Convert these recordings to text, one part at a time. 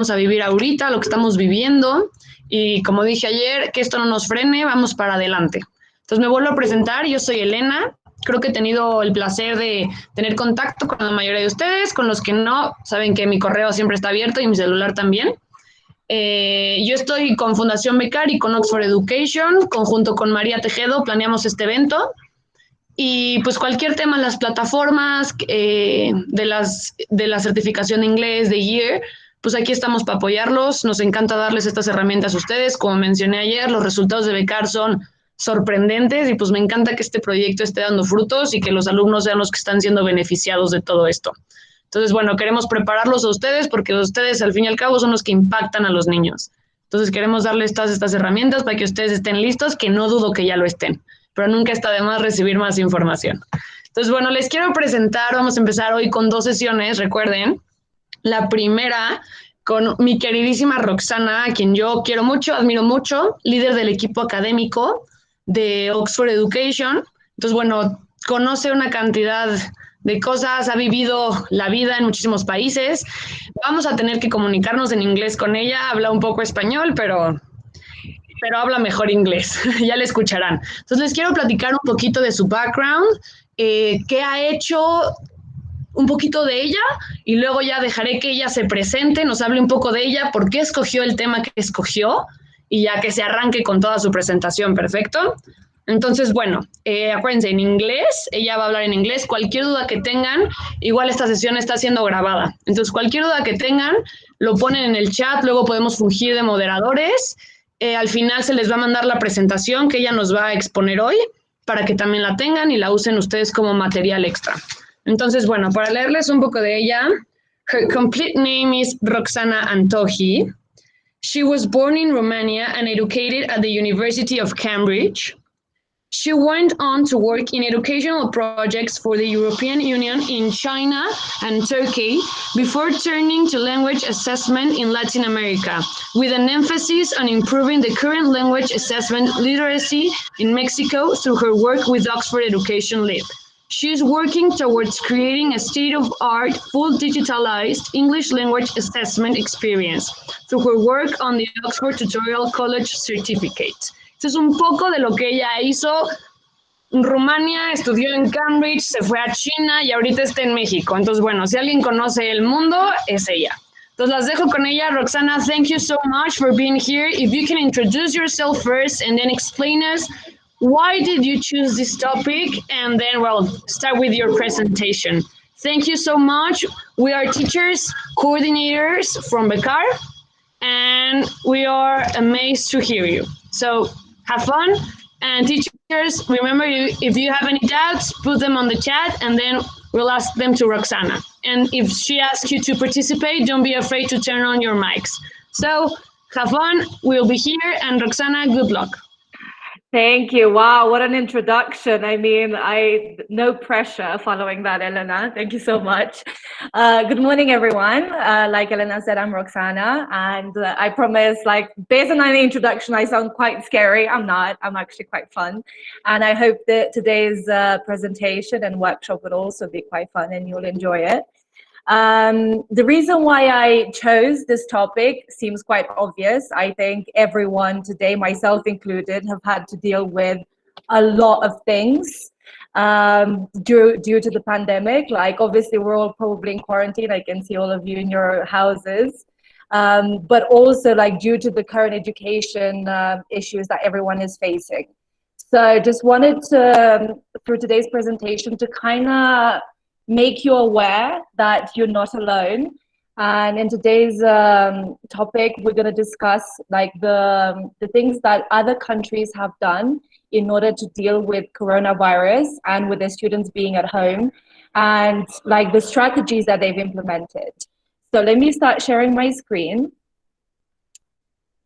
a vivir ahorita, lo que estamos viviendo y como dije ayer, que esto no nos frene, vamos para adelante. Entonces me vuelvo a presentar, yo soy Elena, creo que he tenido el placer de tener contacto con la mayoría de ustedes, con los que no, saben que mi correo siempre está abierto y mi celular también. Yo estoy con Fundación Becar y con Oxford Education, conjunto con María Tejedo, planeamos este evento. Y pues cualquier tema en las plataformas de la certificación de inglés, de Year, pues aquí estamos para apoyarlos. Nos encanta darles estas herramientas a ustedes. Como mencioné ayer, los resultados de Becar son sorprendentes y pues me encanta que este proyecto esté dando frutos y que los alumnos sean los que están siendo beneficiados de todo esto. Entonces, bueno, queremos prepararlos a ustedes porque ustedes al fin y al cabo son los que impactan a los niños. Entonces queremos darles todas estas herramientas para que ustedes estén listos, que no dudo que ya lo estén, pero nunca está de más recibir más información. Entonces, bueno, les quiero presentar, vamos a empezar hoy con 2 sesiones, recuerden. La primera con mi queridísima Roxana, a quien yo quiero mucho, admiro mucho, líder del equipo académico de Oxford Education. Entonces, bueno, conoce una cantidad de cosas, ha vivido la vida en muchísimos países. Vamos a tener que comunicarnos en inglés con ella, habla un poco español, pero habla mejor inglés, ya le escucharán. Entonces les quiero platicar un poquito de su background, qué ha hecho, un poquito de ella, y luego ya dejaré que ella se presente, nos hable un poco de ella, por qué escogió el tema que escogió, y ya que se arranque con toda su presentación, perfecto. Entonces, bueno, acuérdense, en inglés, ella va a hablar en inglés, cualquier duda que tengan, igual esta sesión está siendo grabada, entonces cualquier duda que tengan, lo ponen en el chat, luego podemos fungir de moderadores. Al final se les va a mandar la presentación que ella nos va a exponer hoy para que también la tengan y la usen ustedes como material extra. Entonces, bueno, para leerles un poco de ella, her complete name is Roxana Antohi. She was born in Romania and educated at the University of Cambridge. She went on to work in educational projects for the European Union in China and Turkey before turning to language assessment in Latin America, with an emphasis on improving the current language assessment literacy in Mexico through her work with Oxford Education Lib. She is working towards creating a state-of-art, full digitalized English language assessment experience through her work on the Oxford Tutorial College Certificate. Esto es un poco de lo que ella hizo. Rumania, estudió en Cambridge, se fue a China y ahorita está en México. Entonces, bueno, si alguien conoce el mundo, es ella. Entonces, las dejo con ella. Roxana, thank you so much for being here. If you can introduce yourself first and then explain us why did you choose this topic, and then, well, start with your presentation. Thank you so much. We are teachers, coordinators from Becar, and we are amazed to hear you. So have fun, and teachers, remember, if you have any doubts, put them on the chat, and then we'll ask them to Roxana. And if she asks you to participate, don't be afraid to turn on your mics. So have fun, we'll be here, and Roxana, good luck. Thank you. Wow, what an introduction. I mean, no pressure following that, Elena. Thank you so much. Good morning, everyone. Like Elena said, I'm Roxana, and I promise, like, based on the introduction, I sound quite scary. I'm not. I'm actually quite fun. And I hope that today's presentation and workshop would also be quite fun and you'll enjoy it. The reason why I chose this topic seems quite obvious. I think everyone today, myself included, have had to deal with a lot of things due to the pandemic. Like, obviously, we're all probably in quarantine. I can see all of you in your houses. But also, like, due to the current education issues that everyone is facing. So I just wanted to, through today's presentation, to kind of make you aware that you're not alone. And in today's topic, we're going to discuss like the things that other countries have done in order to deal with coronavirus and with their students being at home, and like the strategies that they've implemented. So let me start sharing my screen.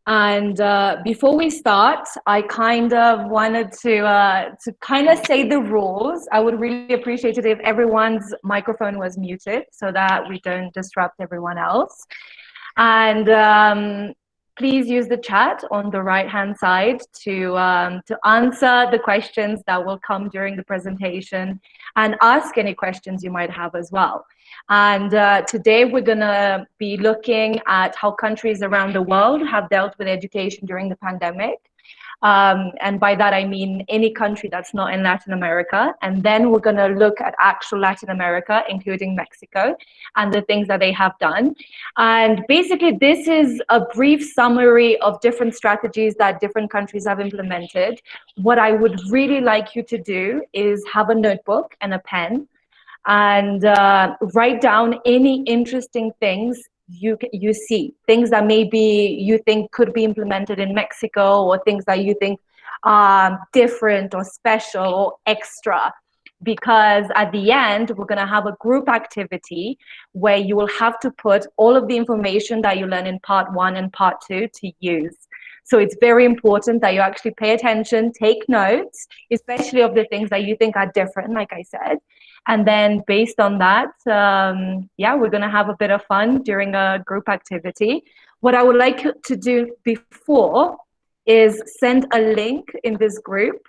And before we start, I kind of wanted to kind of say the rules. I would really appreciate it if everyone's microphone was muted so that we don't disrupt everyone else. And please use the chat on the right-hand side to answer the questions that will come during the presentation and ask any questions you might have as well. And today we're going to be looking at how countries around the world have dealt with education during the pandemic. And by that, I mean any country that's not in Latin America. And then we're going to look at actual Latin America, including Mexico, and the things that they have done. And basically, this is a brief summary of different strategies that different countries have implemented. What I would really like you to do is have a notebook and a pen and write down any interesting things you see, things that maybe you think could be implemented in Mexico, or things that you think are different or special or extra. Because at the end, we're going to have a group activity where you will have to put all of the information that you learn in part 1 and part 2 to use. So it's very important that you actually pay attention, take notes, especially of the things that you think are different, like I said. And then based on that, yeah, we're going to have a bit of fun during a group activity. What I would like to do before is send a link in this group.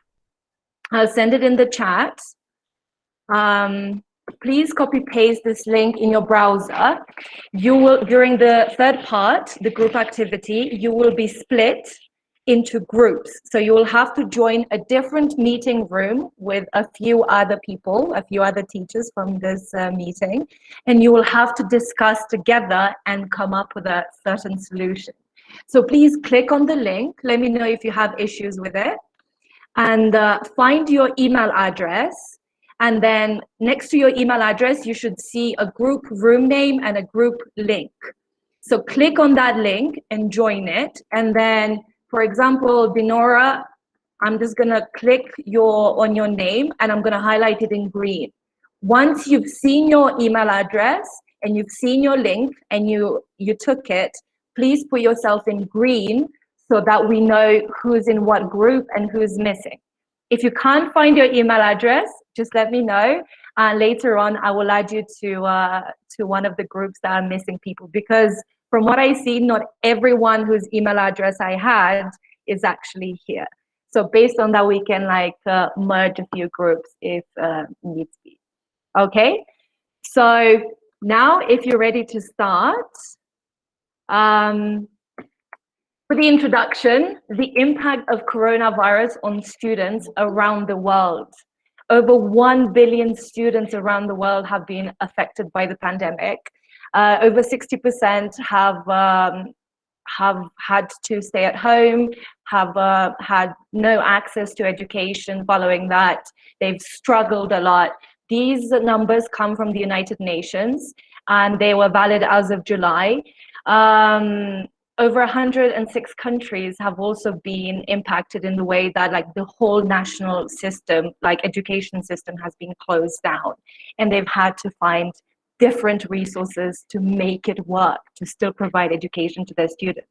I'll send it in the chat. Please copy paste this link in your browser. You will, during the third part, the group activity, you will be split into groups. So you will have to join a different meeting room with a few other people, a few other teachers from this meeting, and you will have to discuss together and come up with a certain solution. So please click on the link. Let me know if you have issues with it, and find your email address. And then next to your email address, you should see a group room name and a group link. So click on that link and join it. And then, for example, Dinora, I'm just gonna click on your name and I'm gonna highlight it in green. Once you've seen your email address and you've seen your link and you took it, please put yourself in green so that we know who's in what group and who's missing. If you can't find your email address, just let me know. And later on, I will add you to one of the groups that are missing people, because from what I see, not everyone whose email address I had is actually here. So based on that, we can merge a few groups if needs be. Okay, so now if you're ready to start, for the introduction, the impact of coronavirus on students around the world. Over 1 billion students around the world have been affected by the pandemic. Over 60% have had to stay at home, have had no access to education following that. They've struggled a lot. These numbers come from the United Nations, and they were valid as of July. Over 106 countries have also been impacted in the way that the whole national system, education system, has been closed down, and they've had to find different resources to make it work, to still provide education to their students.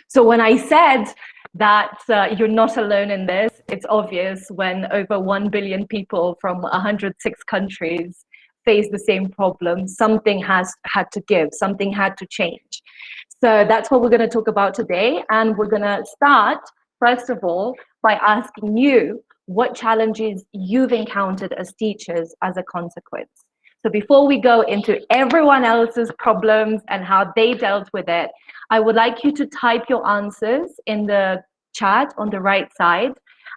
So when I said that you're not alone in this, it's obvious when over 1 billion people from 106 countries face the same problem. Something has had to give, something had to change. So that's what we're going to talk about today. And we're going to start, first of all, by asking you what challenges you've encountered as teachers as a consequence. So before we go into everyone else's problems and how they dealt with it, I would like you to type your answers in the chat on the right side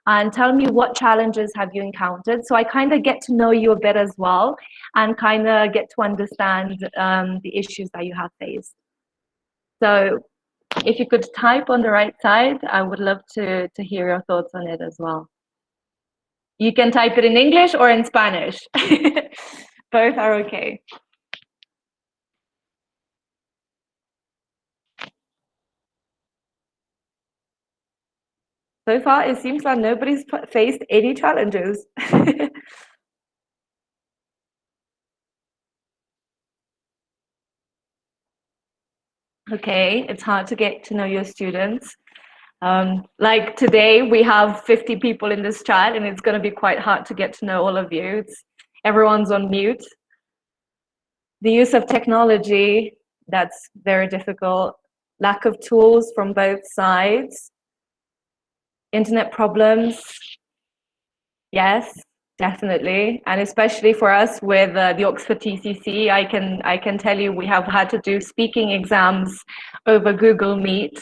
and tell me what challenges have you encountered, so I kind of get to know you a bit as well and kind of get to understand the issues that you have faced. So if you could type on the right side, I would love to hear your thoughts on it as well. You can type it in English or in Spanish. Both are okay. So far, it seems like nobody's faced any challenges. Okay, it's hard to get to know your students. Like today, we have 50 people in this chat, and it's going to be quite hard to get to know all of you. Everyone's on mute. The use of technology, that's very difficult. lack of tools from both sides. Internet problems, yes, definitely, and especially for us with the Oxford TCC, I can tell you we have had to do speaking exams over Google Meet,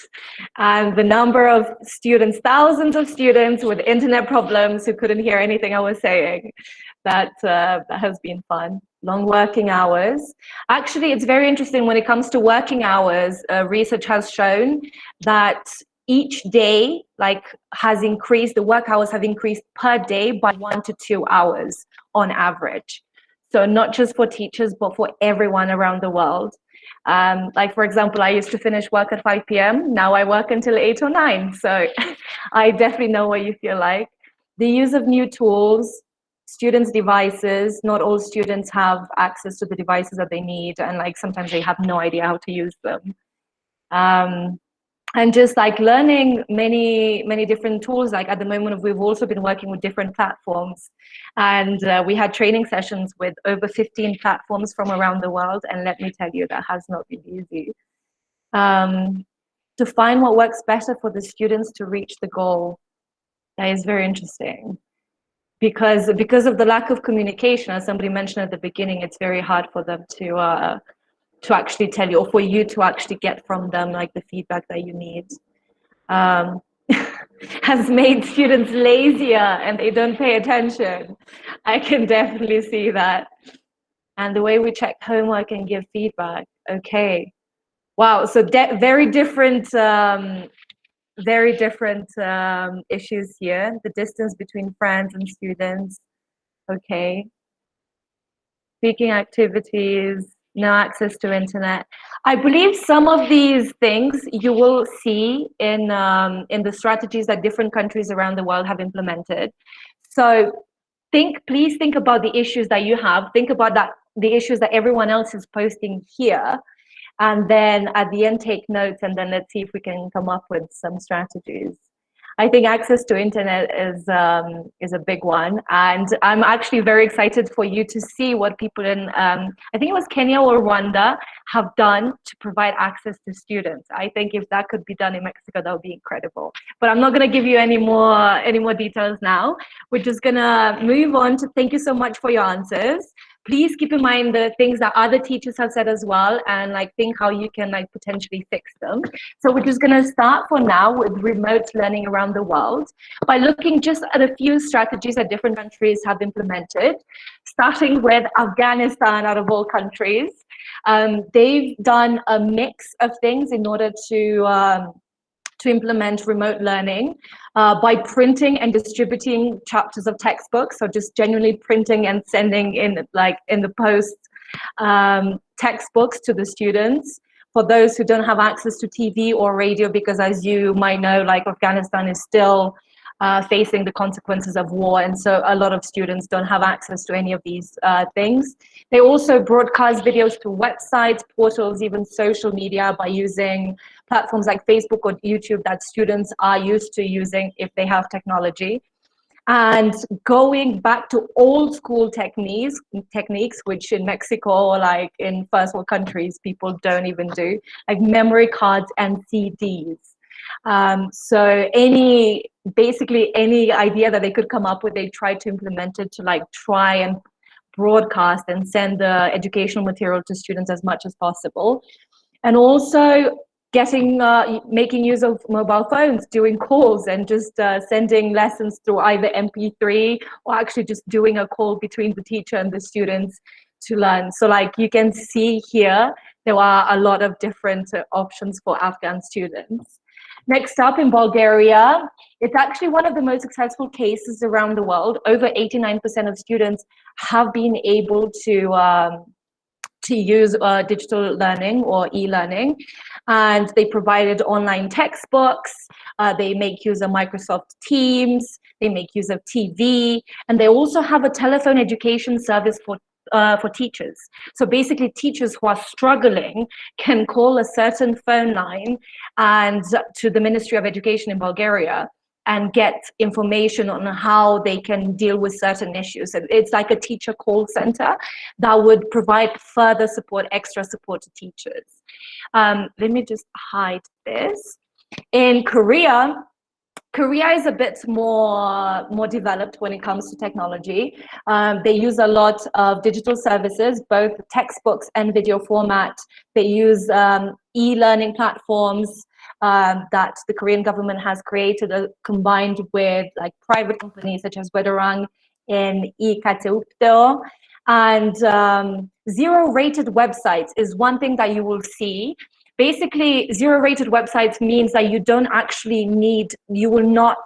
and the number of students, thousands of students with internet problems who couldn't hear anything I was saying, that has been fun. Long working hours. Actually, it's very interesting when it comes to working hours. Research has shown that each day has increased, the work hours have increased per day by 1 to 2 hours on average. So not just for teachers, but for everyone around the world. Like, for example, I used to finish work at 5 p.m. Now I work until 8 or 9. So I definitely know what you feel like. The use of new tools, students' devices. Not all students have access to the devices that they need, and like sometimes they have no idea how to use them. And just like learning many different tools. Like at the moment, we've also been working with different platforms, and we had training sessions with over 15 platforms from around the world. And let me tell you, that has not been easy. To find what works better for the students to reach the goal, that is very interesting. Because of the lack of communication, as somebody mentioned at the beginning, it's very hard for them to actually tell you, or for you to actually get from them like the feedback that you need. Has made students lazier and they don't pay attention. I can definitely see that. And the way we check homework and give feedback. Okay. Wow. So very different issues here. The distance between friends and students. Okay. Speaking activities, no access to internet. I believe some of these things you will see in the strategies that different countries around the world have implemented. So please think about the issues that you have. Think about the issues that everyone else is posting here. And then at the end, take notes, and then let's see if we can come up with some strategies. I think access to internet is a big one, and I'm actually very excited for you to see what people in I think it was Kenya or Rwanda have done to provide access to students. I think if that could be done in Mexico, that would be incredible. But I'm not going to give you any more details now. We're just gonna move on to thank you so much for your answers. Please keep in mind the things that other teachers have said as well, and like think how you can like potentially fix them. So we're just going to start for now with remote learning around the world by looking just at a few strategies that different countries have implemented, starting with Afghanistan out of all countries. They've done a mix of things in order to implement remote learning by printing and distributing chapters of textbooks. So just genuinely printing and sending in the post textbooks to the students. For those who don't have access to TV or radio, because as you might know, like Afghanistan is still facing the consequences of war, and so a lot of students don't have access to any of these things. They also broadcast videos to websites, portals, even social media by using platforms like Facebook or YouTube that students are used to using if they have technology. And going back to old school techniques, which in Mexico or like in first world countries, people don't even do, like memory cards and CDs. So basically any idea that they could come up with, they tried to implement it to like try and broadcast and send the educational material to students as much as possible. And also making use of mobile phones, doing calls and just sending lessons through either MP3 or actually just doing a call between the teacher and the students to learn. So like you can see here, there are a lot of different options for Afghan students. Next up, in Bulgaria, it's actually one of the most successful cases around the world. Over 89% of students have been able to use digital learning or e-learning, and they provided online textbooks. They make use of Microsoft Teams. They make use of TV, and they also have a telephone education service for teachers. So basically, teachers who are struggling can call a certain phone line and to the Ministry of Education in Bulgaria, and get information on how they can deal with certain issues. It's like a teacher call center that would provide further support, extra support to teachers. Let me just hide this. In Korea is a bit more developed when it comes to technology. They use a lot of digital services, both textbooks and video format. They use e-learning platforms that the Korean government has created, combined with like private companies such as Wedorang and eKateupdo. And zero-rated websites is one thing that you will see. Basically, zero-rated websites means that you don't actually need, you will not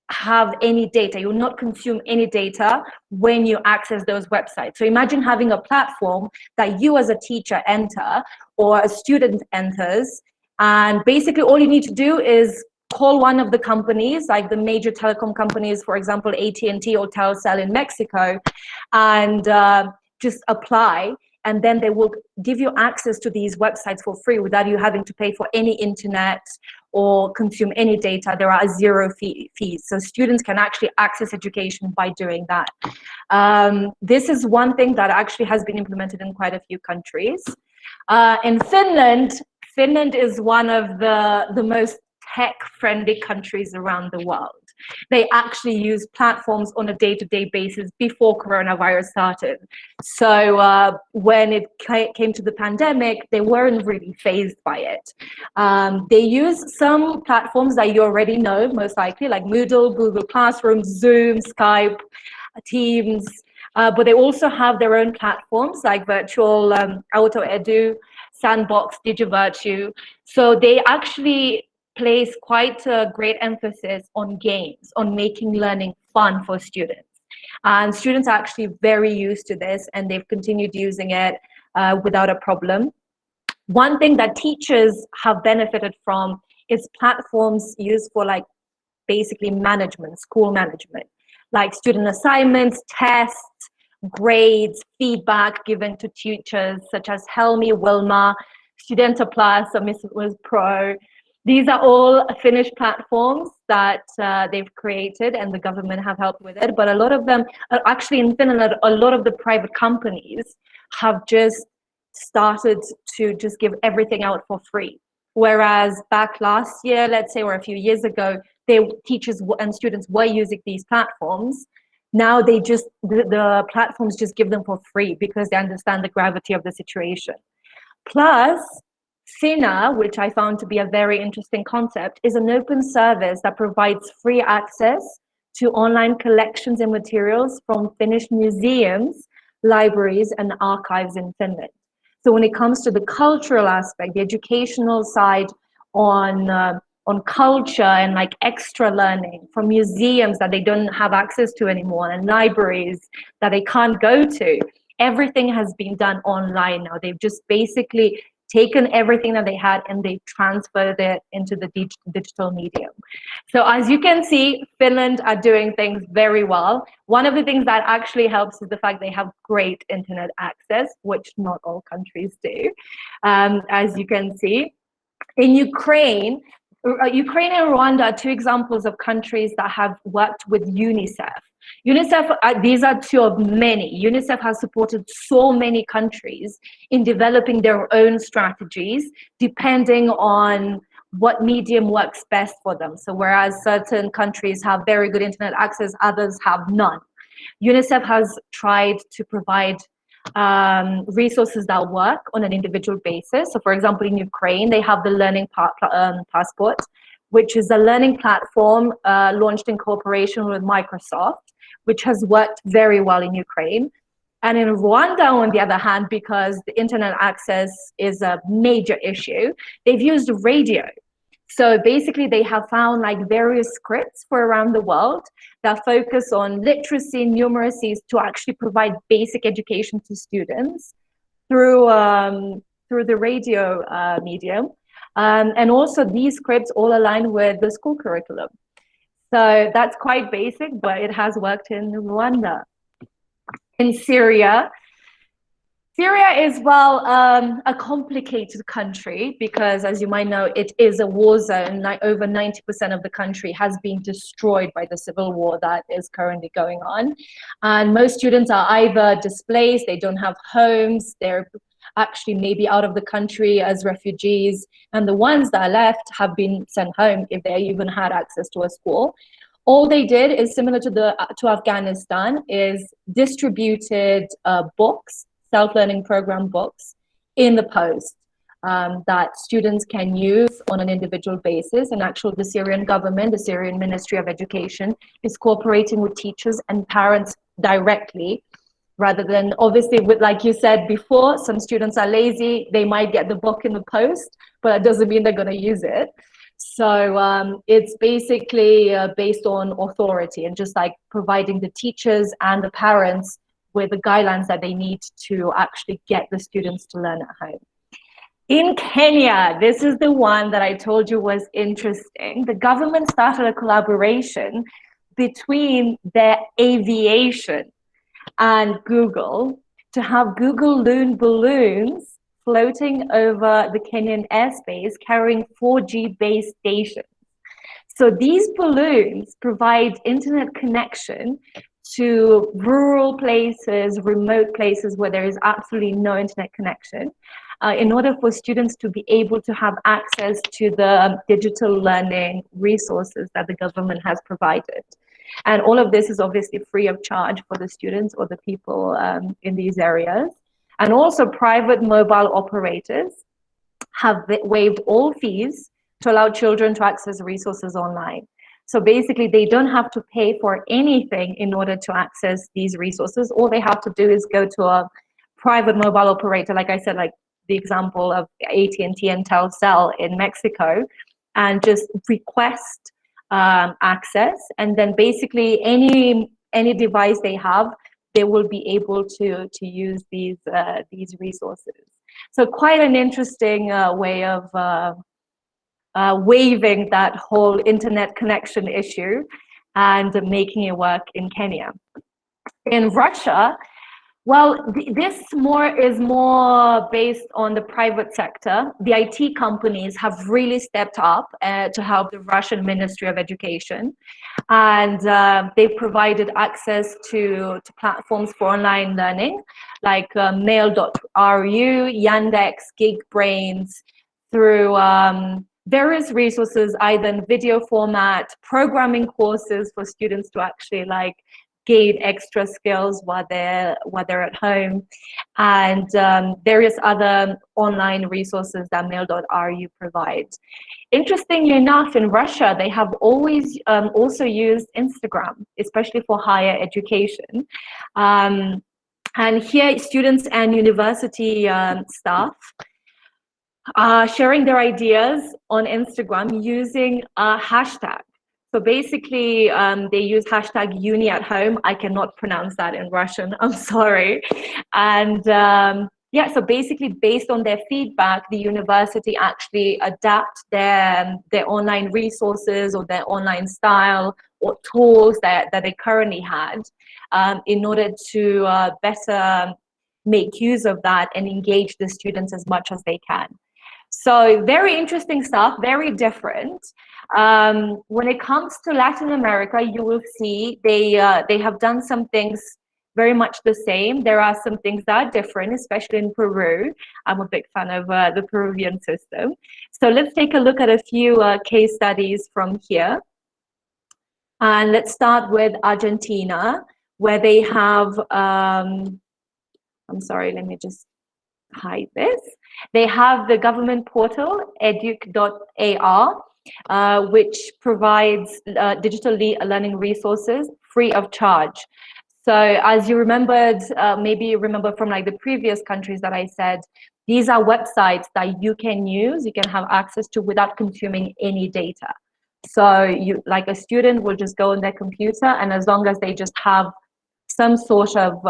have any data, you will not consume any data when you access those websites. So imagine having a platform that you as a teacher enter or a student enters, and basically all you need to do is call one of the companies, like the major telecom companies, for example, AT&T or Telcel in Mexico, and just apply. And then they will give you access to these websites for free without you having to pay for any internet or consume any data. There are zero fees. So students can actually access education by doing that. This is one thing that actually has been implemented in quite a few countries. In Finland is one of the most tech-friendly countries around the world. They actually use platforms on a day-to-day basis before coronavirus started. So when it came to the pandemic, they weren't really fazed by it. They use some platforms that you already know, most likely, like Moodle, Google Classroom, Zoom, Skype, Teams, but they also have their own platforms like Virtual Auto Edu, Sandbox, DigiVirtue. So they actually place quite a great emphasis on games, on making learning fun for students. And students are actually very used to this, and they've continued using it without a problem. One thing that teachers have benefited from is platforms used for like basically management, school management, like student assignments, tests, grades, feedback given to teachers such as Helmi, Wilma, Studenta Plus, or Miss Pro. These are all Finnish platforms that they've created, and the government have helped with it. But a lot of them, actually in Finland, a lot of the private companies have just started to just give everything out for free. Whereas back last year, let's say, or a few years ago, teachers and students were using these platforms. Now they just, the platforms just give them for free because they understand the gravity of the situation. Plus, Finna, which I found to be a very interesting concept, is an open service that provides free access to online collections and materials from Finnish museums, libraries, and archives in Finland. So when it comes to the cultural aspect, the educational side on culture and like extra learning from museums that they don't have access to anymore and libraries that they can't go to, everything has been done online now. They've just basically taken everything that they had and they transferred it into the digital medium. So as you can see, Finland are doing things very well. One of the things that actually helps is the fact they have great internet access, which not all countries do, as you can see. In Ukraine and Rwanda are two examples of countries that have worked with UNICEF. UNICEF, these are two of many. UNICEF has supported so many countries in developing their own strategies, depending on what medium works best for them. So whereas certain countries have very good internet access, others have none. UNICEF has tried to provide resources that work on an individual basis. So for example, in Ukraine, they have the Learning Passport, which is a learning platform launched in cooperation with Microsoft, which has worked very well in Ukraine. And in Rwanda, on the other hand, because the internet access is a major issue, they've used radio. So basically they have found like various scripts for around the world that focus on literacy, numeracies, to actually provide basic education to students through the radio medium. And also these scripts all align with the school curriculum. So that's quite basic, but it has worked in Rwanda. In Syria Syria is, well, a complicated country because, as you might know, it is a war zone. Over 90% of the country has been destroyed by the civil war that is currently going on. And most students are either displaced, they don't have homes, they're actually maybe out of the country as refugees. And the ones that are left have been sent home if they even had access to a school. All they did is similar to Afghanistan, is distributed books, self-learning program books in the post that students can use on an individual basis. And actually the Syrian government, the Syrian Ministry of Education, is cooperating with teachers and parents directly, rather than, obviously, with, like you said before, some students are lazy, they might get the book in the post, but that doesn't mean they're going to use it. So it's basically based on authority and just like providing the teachers and the parents with the guidelines that they need to actually get the students to learn at home. In Kenya, this is the one that I told you was interesting. The government started a collaboration between their aviation and Google to have Google Loon balloons floating over the Kenyan airspace carrying 4G base stations. So these balloons provide internet connection to rural places, remote places where there is absolutely no internet connection, in order for students to be able to have access to the digital learning resources that the government has provided. And all of this is obviously free of charge for the students or the people in these areas. And also private mobile operators have waived all fees to allow children to access resources online. So basically, they don't have to pay for anything in order to access these resources. All they have to do is go to a private mobile operator, like I said, like the example of AT&T and Telcel in Mexico, and just request access. And then basically any device they have, they will be able to use these resources. So quite an interesting way of waiving that whole internet connection issue and making it work in Kenya. In Russia, well, this is more based on the private sector. The IT companies have really stepped up to help the Russian Ministry of Education. And they provided access to platforms for online learning, like Mail.ru, Yandex, Geekbrains, through various resources, either in video format, programming courses for students to actually like gain extra skills while they're at home, and various other online resources that Mail.ru provides. Interestingly enough, in Russia, they have always also used Instagram, especially for higher education. And here, students and university staff are sharing their ideas on Instagram using a hashtag. So basically, they use hashtag uni at home. I cannot pronounce that in Russian, I'm sorry. And yeah, so basically based on their feedback, the university actually adapt their online resources or their online style or tools that they currently had in order to better make use of that and engage the students as much as they can. So very interesting stuff, very different. When it comes to Latin America, you will see they have done some things very much the same. There are some things that are different, especially in Peru. I'm a big fan of the Peruvian system. So let's take a look at a few case studies from here. And let's start with Argentina, where they have, I'm sorry, let me just hide this. They have the government portal, educ.ar, which provides digital learning resources free of charge. So as you remembered, maybe you remember from like the previous countries that I said, these are websites that you can use, you can have access to without consuming any data. So you, like a student will just go on their computer, and as long as they just have some sort of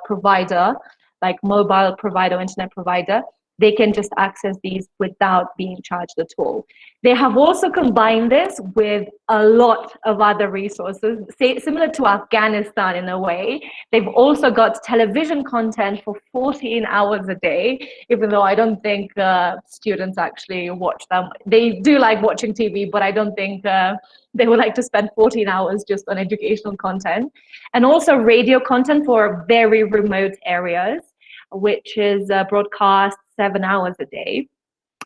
provider, like mobile provider, internet provider, they can just access these without being charged at all. They have also combined this with a lot of other resources, similar to Afghanistan in a way. They've also got television content for 14 hours a day, even though I don't think students actually watch them. They do like watching TV, but I don't think they would like to spend 14 hours just on educational content. And also radio content for very remote areas, which is broadcast 7 hours a day.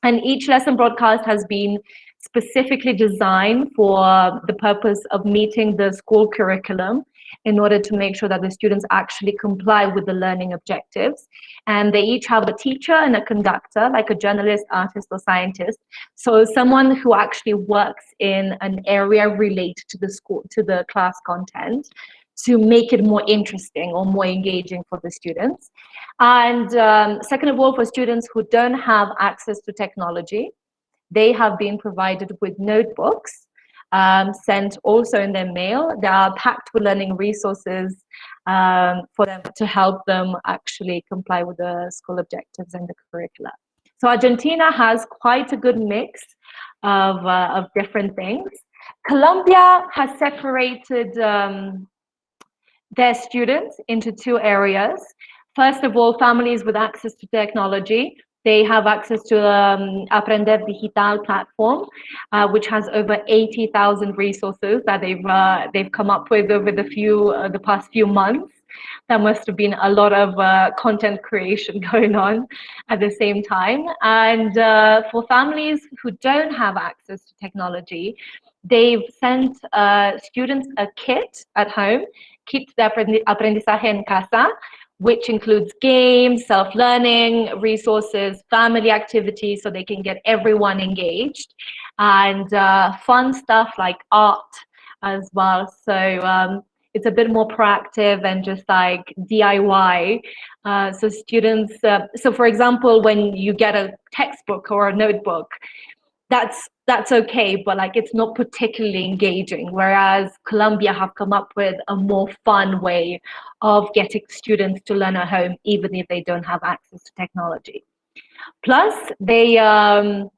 And each lesson broadcast has been specifically designed for the purpose of meeting the school curriculum in order to make sure that the students actually comply with the learning objectives. And they each have a teacher and a conductor, like a journalist, artist, or scientist. So someone who actually works in an area related to the school, to the class content, to make it more interesting or more engaging for the students. And second of all, for students who don't have access to technology, they have been provided with notebooks sent also in their mail. They are packed with learning resources for them to help them actually comply with the school objectives and the curricula. So Argentina has quite a good mix of different things. Colombia has separated their students into two areas. First of all, families with access to technology. They have access to Aprender Digital platform, which has over 80,000 resources that they've come up with over the past few months. There must have been a lot of content creation going on at the same time. And for families who don't have access to technology, they've sent students a kit at home, Kit de Aprendizaje en Casa, which includes games, self-learning, resources, family activities, so they can get everyone engaged, and fun stuff like art as well. So it's a bit more proactive and just like DIY. So students, so for example, when you get a textbook or a notebook, that's okay, but like it's not particularly engaging, whereas Colombia have come up with a more fun way of getting students to learn at home, even if they don't have access to technology. Plus, they have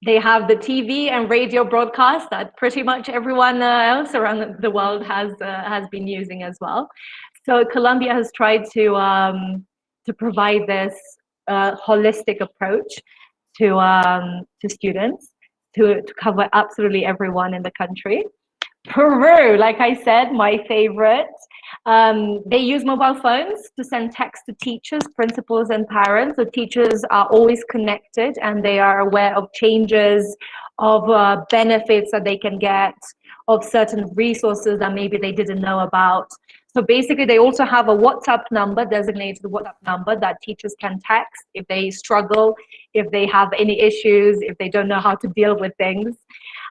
the TV and radio broadcast that pretty much everyone else around the world has been using as well. So Colombia has tried to provide this holistic approach to students to cover absolutely everyone in the country. Peru, like I said, my favorite. They use mobile phones to send text to teachers, principals, and parents. So teachers are always connected and they are aware of changes, of benefits that they can get, of certain resources that maybe they didn't know about. So basically, they also have a WhatsApp number, designated WhatsApp number, that teachers can text if they struggle, if they have any issues, if they don't know how to deal with things.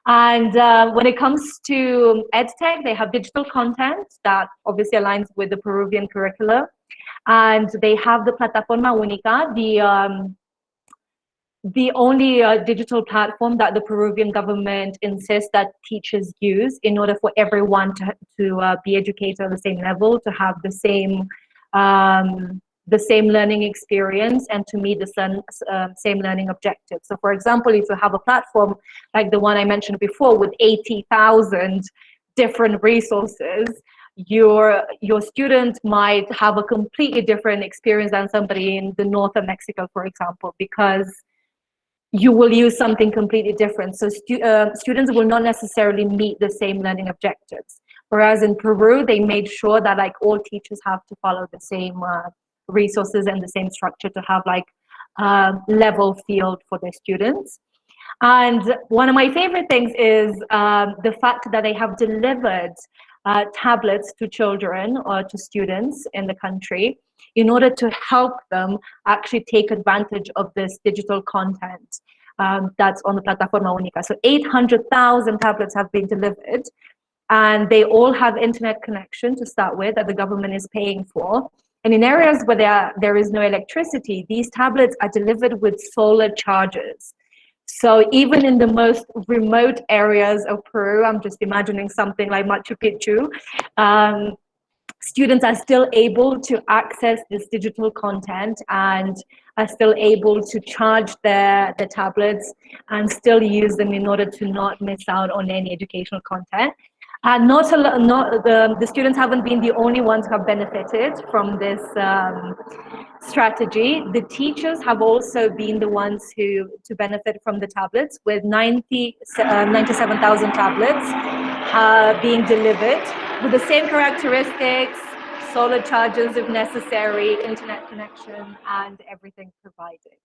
And when it comes to EdTech, they have digital content that obviously aligns with the Peruvian curricula. And they have the Plataforma Única, the only digital platform that the Peruvian government insists that teachers use in order for everyone to be educated at the same level, to have the same learning experience and to meet the same learning objectives. So for example, if you have a platform like the one I mentioned before with 80,000 different resources, your student might have a completely different experience than somebody in the north of Mexico, for example, because you will use something completely different. So students will not necessarily meet the same learning objectives. Whereas in Peru, they made sure that like all teachers have to follow the same resources and the same structure to have like level field for their students. And one of my favorite things is the fact that they have delivered tablets to children or to students in the country in order to help them actually take advantage of this digital content that's on the Plataforma Única. So 800,000 tablets have been delivered, and they all have internet connection to start with that the government is paying for. And in areas where there is no electricity, these tablets are delivered with solar chargers. So even in the most remote areas of Peru, I'm just imagining something like Machu Picchu, students are still able to access this digital content and are still able to charge their tablets and still use them in order to not miss out on any educational content. And the students haven't been the only ones who have benefited from this strategy. The teachers have also been the ones to benefit from the tablets, with 97,000 tablets being delivered with the same characteristics, solar chargers if necessary, internet connection, and everything provided.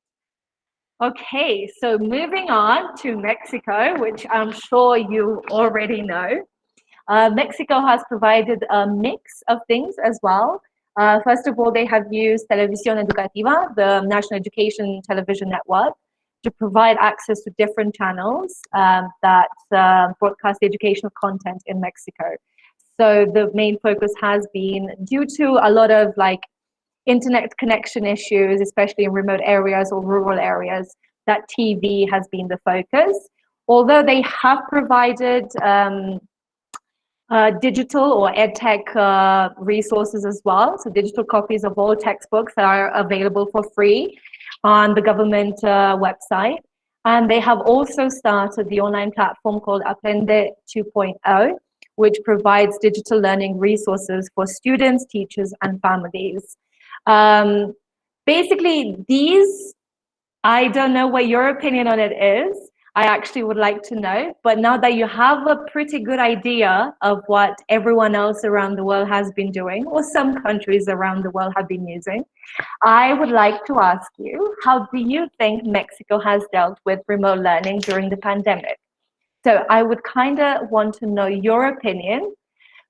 Okay, so moving on to Mexico, which I'm sure you already know. Mexico has provided a mix of things as well. First of all, they have used Televisión Educativa, the National Education Television Network, to provide access to different channels that broadcast educational content in Mexico. So the main focus has been, due to a lot of internet connection issues, especially in remote areas or rural areas, that TV has been the focus. Although they have provided digital or edtech resources as well. So digital copies of all textbooks are available for free on the government website. And they have also started the online platform called Aprende 2.0, which provides digital learning resources for students, teachers, and families. Basically, these, I don't know what your opinion on it is. I actually would like to know, but now that you have a pretty good idea of what everyone else around the world has been doing, or some countries around the world have been using, I would like to ask you, how do you think Mexico has dealt with remote learning during the pandemic? So I would kind of want to know your opinion.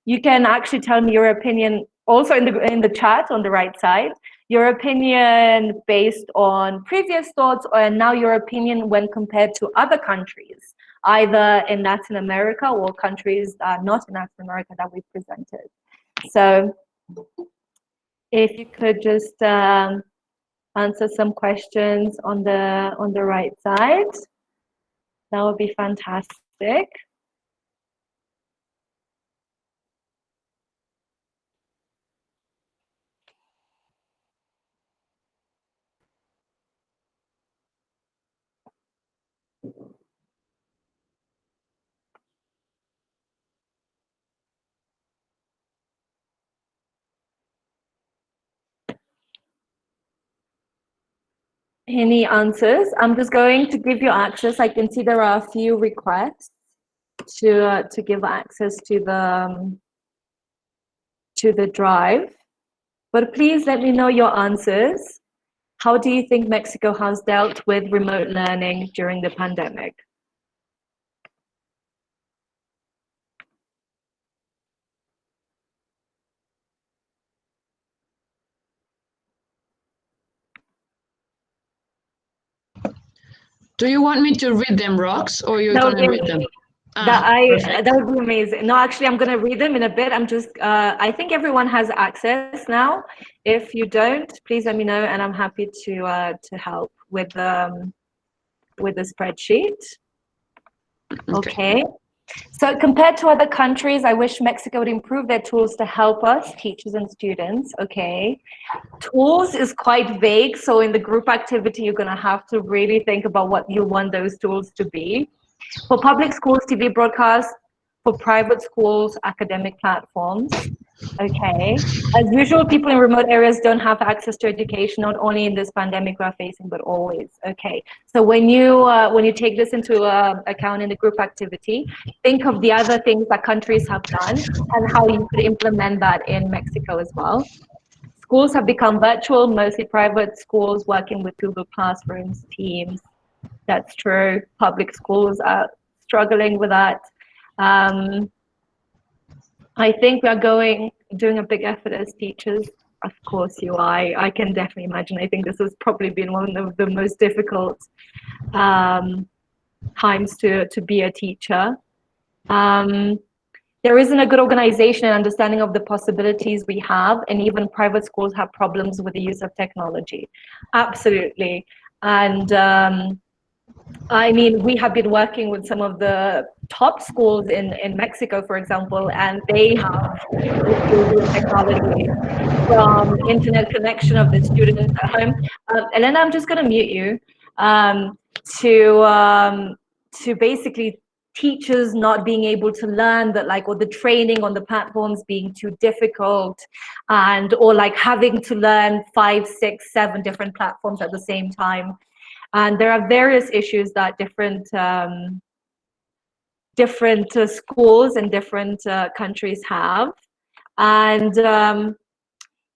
You can actually tell me your opinion also in the chat on the right side. Your opinion based on previous thoughts, or now your opinion when compared to other countries, either in Latin America or countries that are not in Latin America that we presented. So if you could just answer some questions on the right side, that would be fantastic. Any answers? I'm just going to give you access. I can see there are a few requests to give access to the drive, but please let me know your answers. How do you think Mexico has dealt with remote learning during the pandemic? Do you want me to read them, Rox, or you're going to read them? That would be amazing. No, actually, I'm going to read them in a bit. I'm just, I think everyone has access now. If you don't, please let me know, and I'm happy to help with the spreadsheet. Okay. So compared to other countries, I wish Mexico would improve their tools to help us, teachers and students. Okay. Tools is quite vague. So in the group activity, you're going to have to really think about what you want those tools to be. For public schools, TV broadcast. For private schools, academic platforms. Okay. As usual, people in remote areas don't have access to education, not only in this pandemic we're facing, but always. Okay. So when you take this into account in the group activity, think of the other things that countries have done and how you could implement that in Mexico as well. Schools have become virtual, mostly private schools working with Google Classrooms, Teams. That's true. Public schools are struggling with that. I think we are doing a big effort as teachers. Of course you are. I can definitely imagine. I think this has probably been one of the most difficult times to be a teacher. There isn't a good organization and understanding of the possibilities we have, and even private schools have problems with the use of technology. Absolutely. And I mean, we have been working with some of the top schools in Mexico, for example, and they have issues with technology, from internet connection of the students at home. Elena, I'm just going to mute you, um, to um, to basically teachers not being able to learn that, like, or the training on the platforms being too difficult, and or like having to learn 5, 6, 7 different platforms at the same time. And there are various issues that different schools and different countries have. And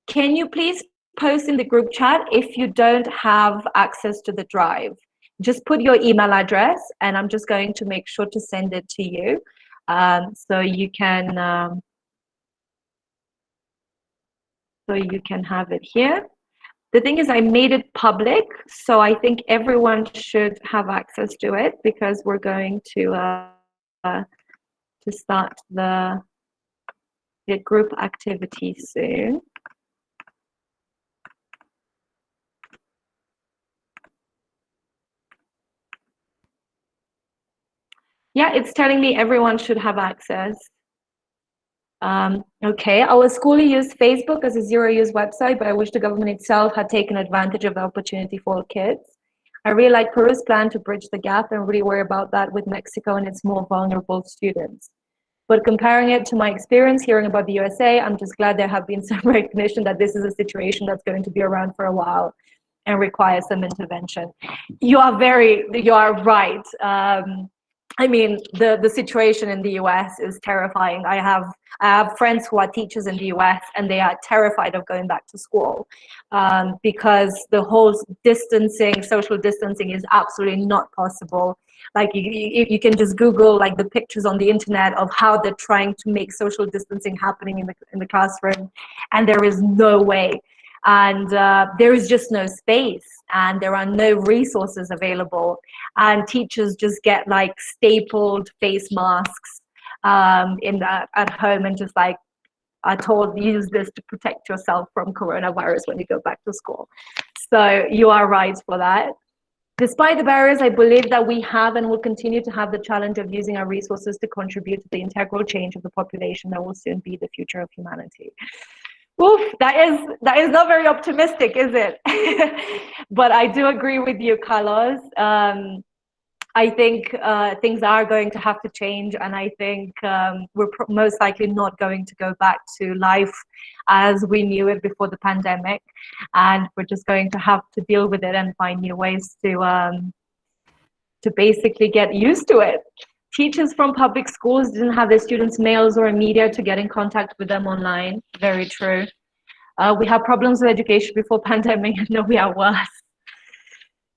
can you please post in the group chat if you don't have access to the drive? Just put your email address, and I'm just going to make sure to send it to you, so you can have it here. The thing is, I made it public, so I think everyone should have access to it, because we're going to start the group activity soon. Yeah, it's telling me everyone should have access. Okay, our school used Facebook as a zero-use website, but I wish the government itself had taken advantage of the opportunity for kids. I really like Peru's plan to bridge the gap, and really worry about that with Mexico and its more vulnerable students. But comparing it to my experience hearing about the USA, I'm just glad there have been some recognition that this is a situation that's going to be around for a while and require some intervention. You are right. I mean, the situation in the US is terrifying. I have friends who are teachers in the US, and they are terrified of going back to school, because the whole social distancing is absolutely not possible. Like, you can just Google like the pictures on the internet of how they're trying to make social distancing happening in the classroom, and there is no way. And there is just no space, and there are no resources available, and teachers just get like stapled face masks at home, and just like are told, use this to protect yourself from coronavirus when you go back to school. So you are right for that. Despite the barriers, I believe that we have and will continue to have the challenge of using our resources to contribute to the integral change of the population that will soon be the future of humanity. Oof, that is not very optimistic, is it? But I do agree with you, Carlos. I think things are going to have to change, and I think we're most likely not going to go back to life as we knew it before the pandemic, and we're just going to have to deal with it and find new ways to basically get used to it. Teachers from public schools didn't have their students' mails or media to get in contact with them online. Very true. We had problems with education before pandemic, and now we are worse.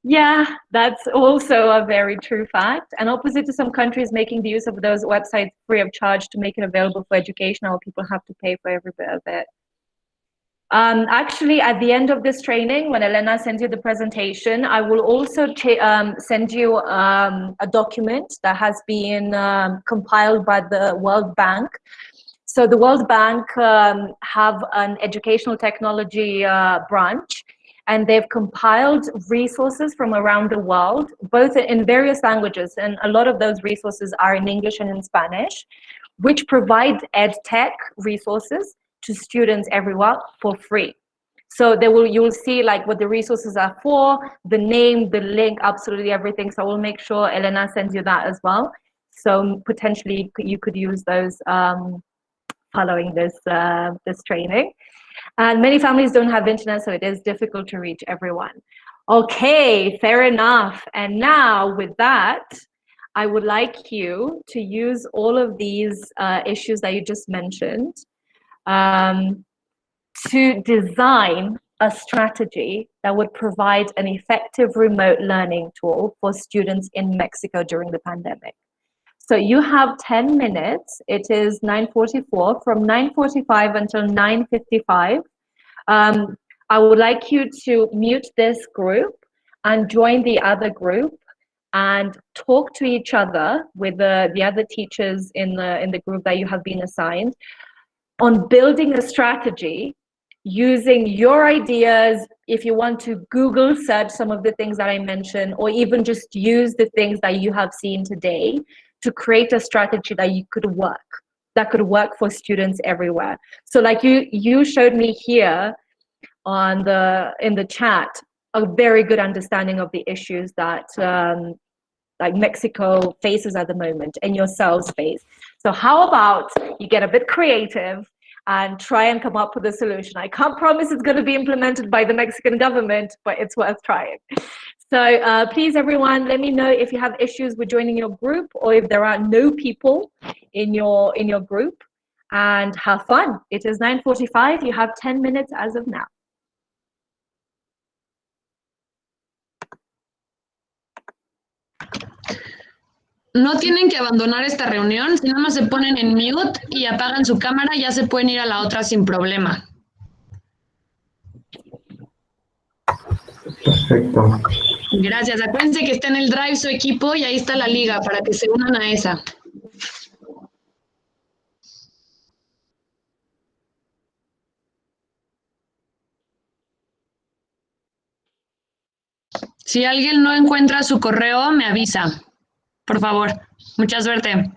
Yeah, that's also a very true fact. And opposite to some countries making the use of those websites free of charge to make it available for education, our people have to pay for every bit of it. Actually, at the end of this training, when Elena sends you the presentation, I will also send you a document that has been compiled by the World Bank. So the World Bank have an educational technology branch, and they've compiled resources from around the world, both in various languages, and a lot of those resources are in English and in Spanish, which provide ed tech resources to students everywhere for free. So you will see like what the resources are for, the name, the link, absolutely everything. So we'll make sure Elena sends you that as well. So potentially you could use those following this training. And many families don't have internet, so it is difficult to reach everyone. Okay, fair enough. And now with that, I would like you to use all of these issues that you just mentioned to design a strategy that would provide an effective remote learning tool for students in Mexico during the pandemic. So you have 10 minutes. It is 9:44. From 9:45 until 9:55, I would like you to mute this group and join the other group and talk to each other with the other teachers in the group that you have been assigned on building a strategy using your ideas. If you want to Google search some of the things that I mentioned, or even just use the things that you have seen today to create a strategy that could work for students everywhere. So like you showed me here in the chat a very good understanding of the issues that like Mexico faces at the moment and yourselves face. So how about you get a bit creative and try and come up with a solution? I can't promise it's going to be implemented by the Mexican government, but it's worth trying. So please, everyone, let me know if you have issues with joining your group, or if there are no people in your group, and have fun. It is 9:45. You have 10 minutes as of now. No tienen que abandonar esta reunión, si nada más se ponen en mute y apagan su cámara, ya se pueden ir a la otra sin problema. Perfecto. Gracias. Acuérdense que está en el Drive su equipo y ahí está la liga para que se unan a esa. Si alguien no encuentra su correo, me avisa. Por favor. Mucha suerte.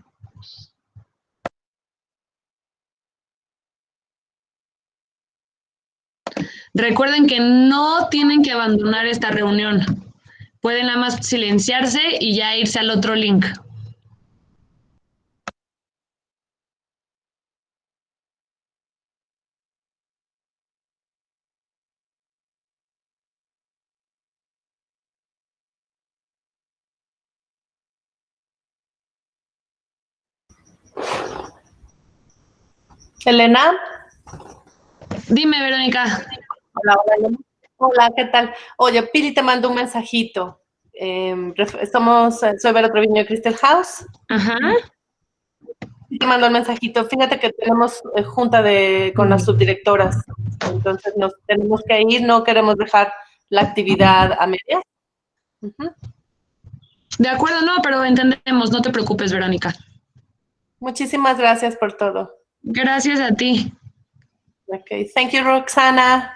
Recuerden que no tienen que abandonar esta reunión. Pueden nada más silenciarse y ya irse al otro link. Elena. Dime, Verónica. Hola, hola, Elena. Hola, ¿qué tal? Oye, Pili te mandó un mensajito. Soy Vero Treviño de Crystal House. Ajá. Te mandó el mensajito. Fíjate que tenemos junta con las subdirectoras. Entonces nos tenemos que ir, no queremos dejar la actividad a medias. De acuerdo, no, pero entendemos, no te preocupes, Verónica. Muchísimas gracias por todo. Gracias a ti. Okay, thank you, Roxana.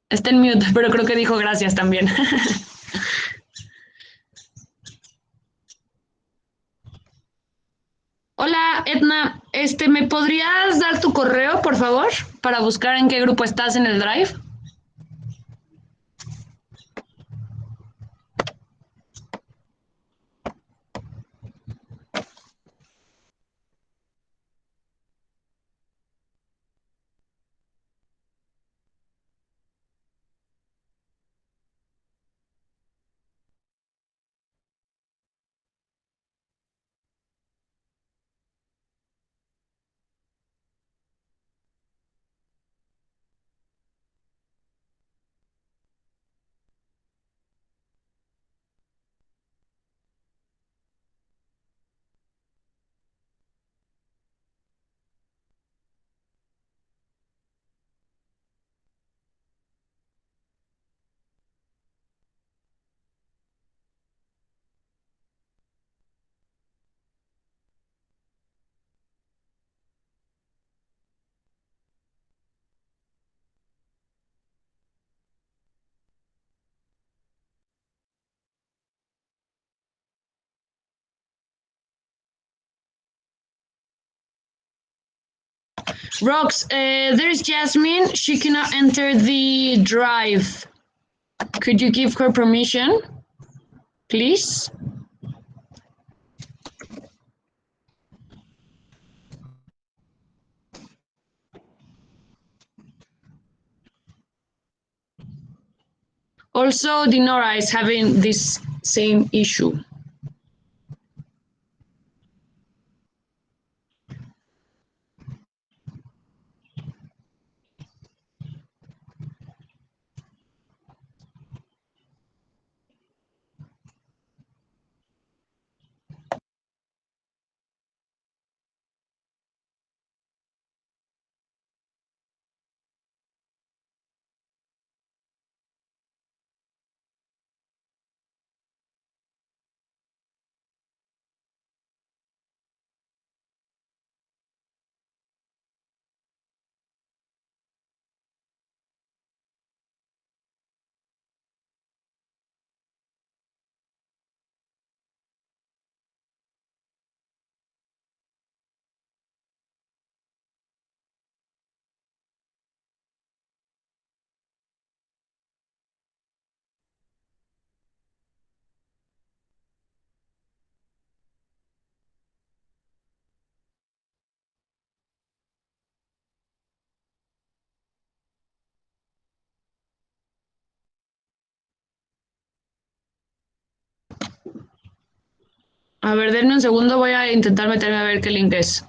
Está en mute, pero creo que dijo gracias también. Hola, Edna. ¿Me podrías dar tu correo, por favor, para buscar en qué grupo estás en el Drive? Rox, there's Jasmine. She cannot enter the Drive. Could you give her permission, please? Also, Dinora is having this same issue. A ver, denme un segundo, voy a intentar meterme a ver qué link es.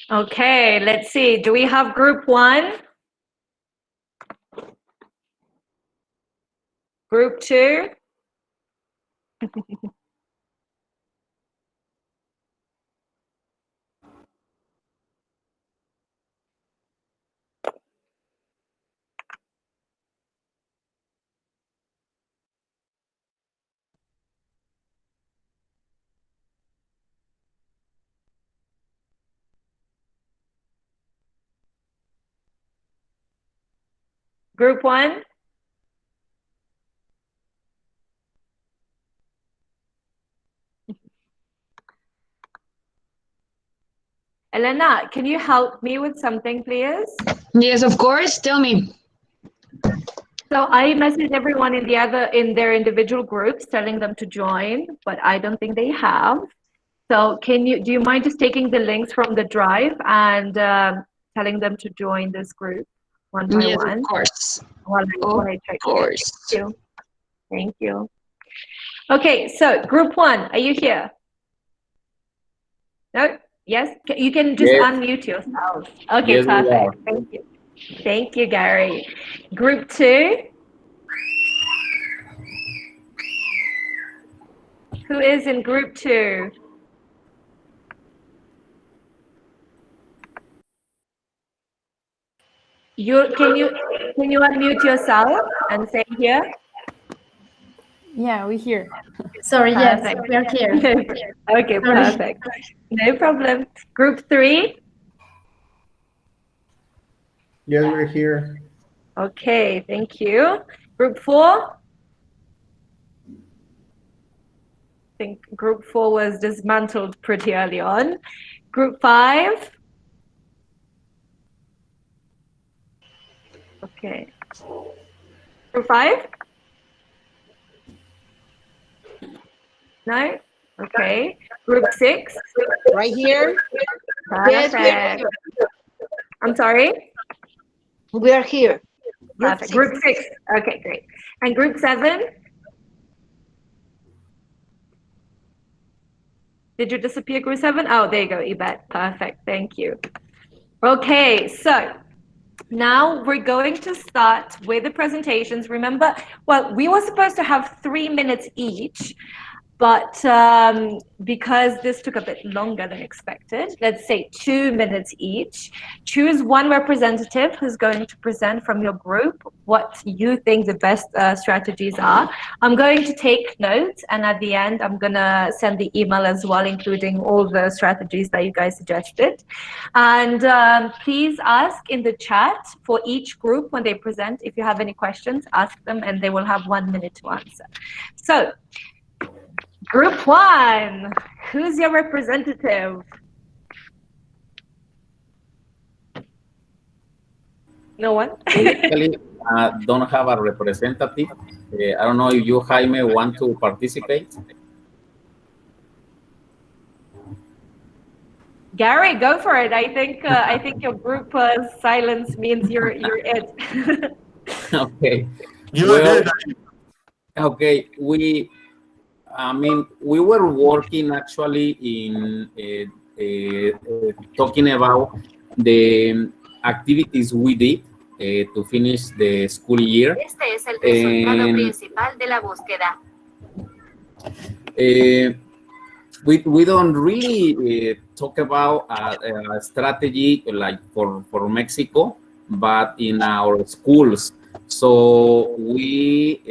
Okay, let's see. Do we have group 1? Group 2? Group 1? Elena, can you help me with something, please? Yes, of course. Tell me. So I messaged everyone in their individual groups, telling them to join, but I don't think they have. So do you mind just taking the links from the drive and telling them to join this group one by Yes, one? of course. While I check Of course. Thank you. Thank you. Okay, so group 1, are you here? No? Yes? You can just unmute yourself. Okay, Yes, perfect. Thank you. Thank you, Gary. Group 2? Who is in group 2? Can you unmute yourself and say here? Yeah, we hear. Sorry, Perfect. yes, we are here. Okay, perfect. No problem. Group 3? Yes, we're here. Okay, thank you. Group 4? I think group 4 was dismantled pretty early on. Group 5? Okay. Group 5? No? Okay. Group 6? Right here? Perfect. Yes, I'm sorry? we are here. Perfect. Group 6. Okay, great. And group 7? Did you disappear, group 7? Oh, there you go, Yvette. Perfect. Thank you. Okay, so now we're going to start with the presentations. Remember, well, we were supposed to have 3 minutes each, but because this took a bit longer than expected, let's say 2 minutes each. Choose one representative who's going to present from your group what you think the best strategies are. I'm going to take notes, and at the end, I'm going to send the email as well, including all the strategies that you guys suggested. And please ask in the chat for each group when they present. If you have any questions, ask them, and they will have 1 minute to answer. So, Group 1, who's your representative? No one? Actually, don't have a representative. I don't know if you, Jaime, want to participate. Gary, go for it. I think your group silence means you're it. Okay. You okay. We were working actually in talking about the activities we did to finish the school year. Este es el resultado principal de la búsqueda. We don't really talk about a strategy like for Mexico, but in our schools. So we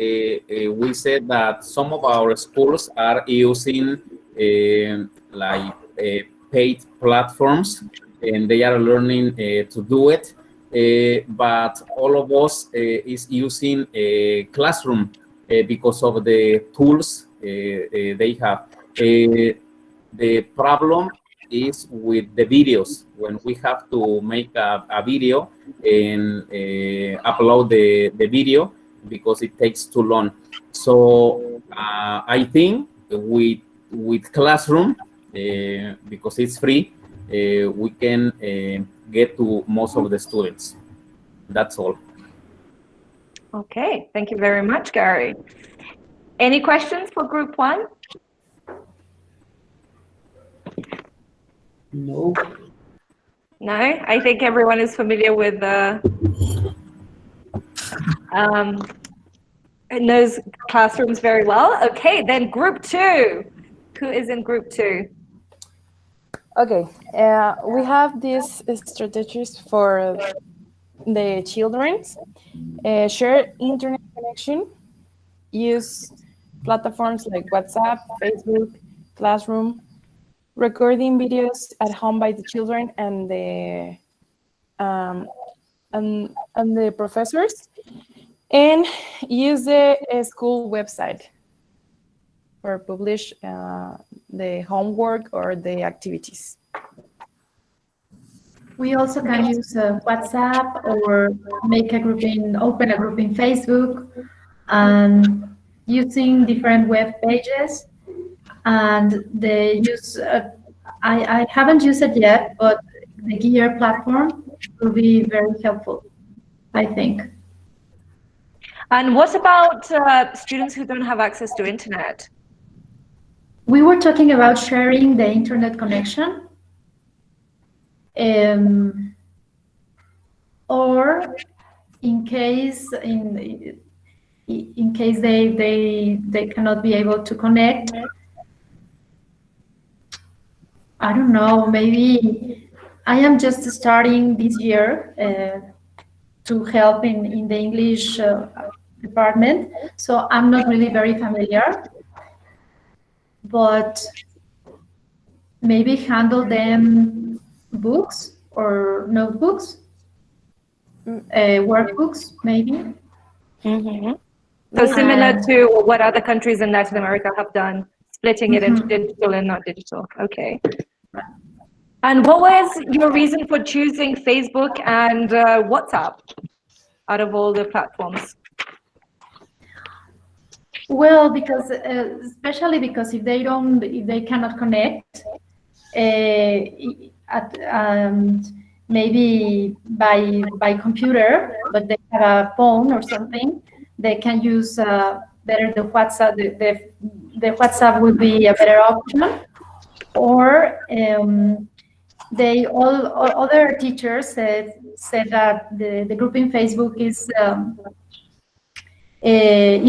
said that some of our schools are using paid platforms, and they are learning to do it. But all of us is using a classroom because of the tools they have. The problem is with the videos. When we have to make a video and upload the video because it takes too long. So I think with Classroom, because it's free, we can get to most of the students. That's all. Okay, thank you very much, Gary. Any questions for Group 1? No. No, I think everyone is familiar with knows classrooms very well. Okay, then group 2. Who is in group 2? Okay, we have these strategies for the children. Share internet connection, use platforms like WhatsApp, Facebook, Classroom, recording videos at home by the children and the professors, and use the school website for publish the homework or the activities. We also can use WhatsApp or open a group in Facebook, and using different web pages. And they use, I haven't used it yet, but the Gear platform will be very helpful, I think. And what about students who don't have access to internet? We were talking about sharing the internet connection. Or in case they cannot be able to connect, I don't know, maybe I am just starting this year to help in the English department, so I'm not really very familiar, but maybe handle them books or notebooks, workbooks, maybe. Mm-hmm. So similar to what other countries in Latin America have done, splitting it into digital and not digital. Okay. And what was your reason for choosing Facebook and WhatsApp out of all the platforms? Well, because especially because if they cannot connect, maybe by computer, but they have a phone or something, they can use better the WhatsApp. The WhatsApp would be a better option. Or other teachers said that the group in Facebook is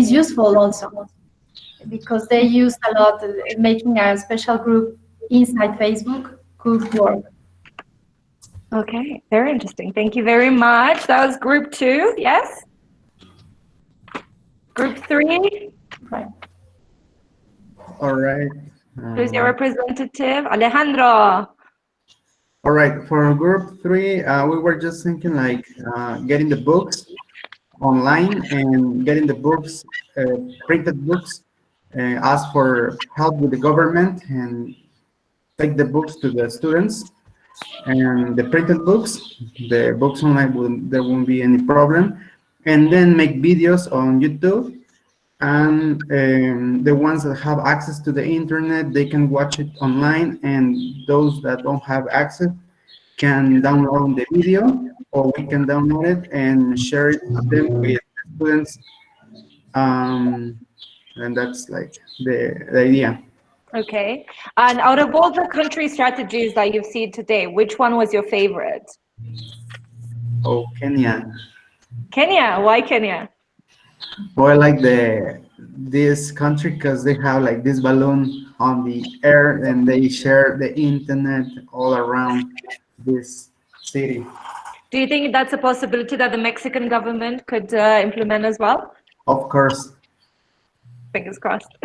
useful also, because they use a lot. Making a special group inside Facebook could work. Okay, very interesting. Thank you very much. That was group 2, yes? Group 3? Right. All right. Who's your representative? Alejandro. All right, for group 3, we were just thinking like getting the books online and getting the books, printed books, ask for help with the government and take the books to the students. And the printed books, the books online, there won't be any problem. And then make videos on YouTube. And the ones that have access to the internet, they can watch it online, and those that don't have access can download the video, or we can download it and share it them with students, and that's like the idea. Okay, and out of all the country strategies that you've seen today, which one was your favorite? Oh, Kenya. Kenya, why Kenya? Well, I like this country because they have like this balloon on the air, and they share the internet all around this city. Do you think that's a possibility that the Mexican government could implement as well? Of course. Fingers crossed.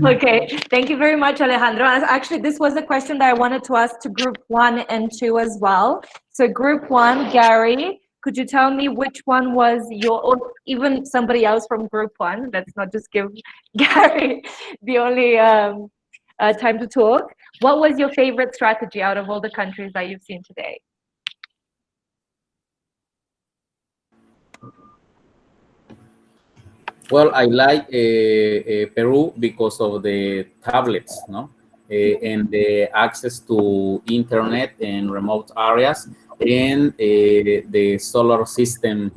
Okay, thank you very much, Alejandro. Actually, this was a question that I wanted to ask to group 1 and 2 as well. So group 1, Gary, could you tell me which one was your, or even somebody else from group 1, let's not just give Gary the only time to talk. What was your favorite strategy out of all the countries that you've seen today? Well, I like Peru because of the tablets, no, and the access to internet in remote areas, and the solar system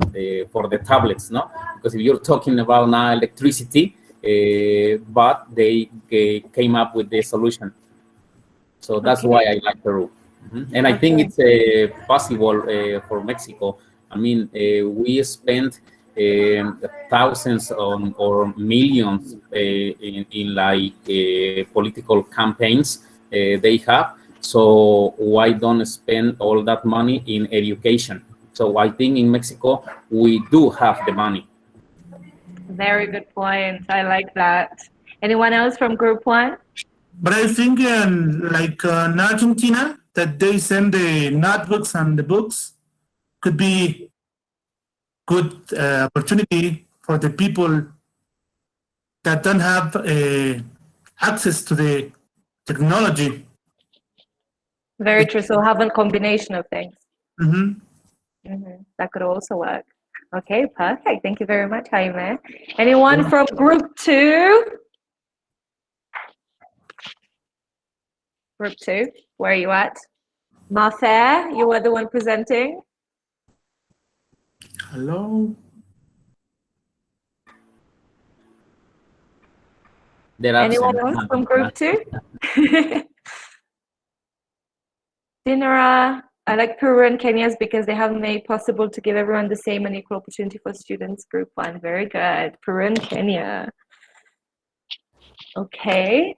for the tablets, no. Because if you're talking about now electricity, but they came up with the solution, so that's why I like Peru. And I think it's possible for Mexico. I mean, we spent thousands or millions in like political campaigns they have. So why don't spend all that money in education? So I think in Mexico we do have the money. Very good point. I like that. Anyone else from group 1? But I think like in Argentina, that they send the notebooks and the books could be good opportunity for the people that don't have access to the technology. Very true. So have a combination of things. Mm-hmm. That could also work. Okay, perfect. Thank you very much, Jaime. Anyone from group 2? Group 2, where are you at? Mafer, you were the one presenting. Hello. Anyone else from group 2? Dinara, I like Peru and Kenya's because they have made possible to give everyone the same and equal opportunity for students. Group 1, very good. Peru and Kenya. Okay.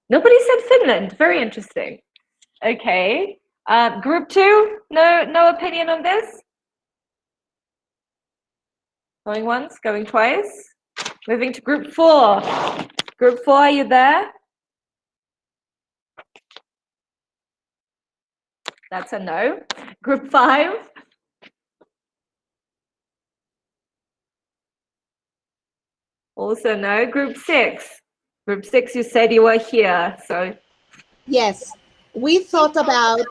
Nobody said Finland. Very interesting. Okay. Group 2, no opinion on this? Going once, going twice. Moving to group 4. Group 4, are you there? That's a no. Group 5. Also no. Group 6. Group 6, you said you were here, so. Yes, we thought about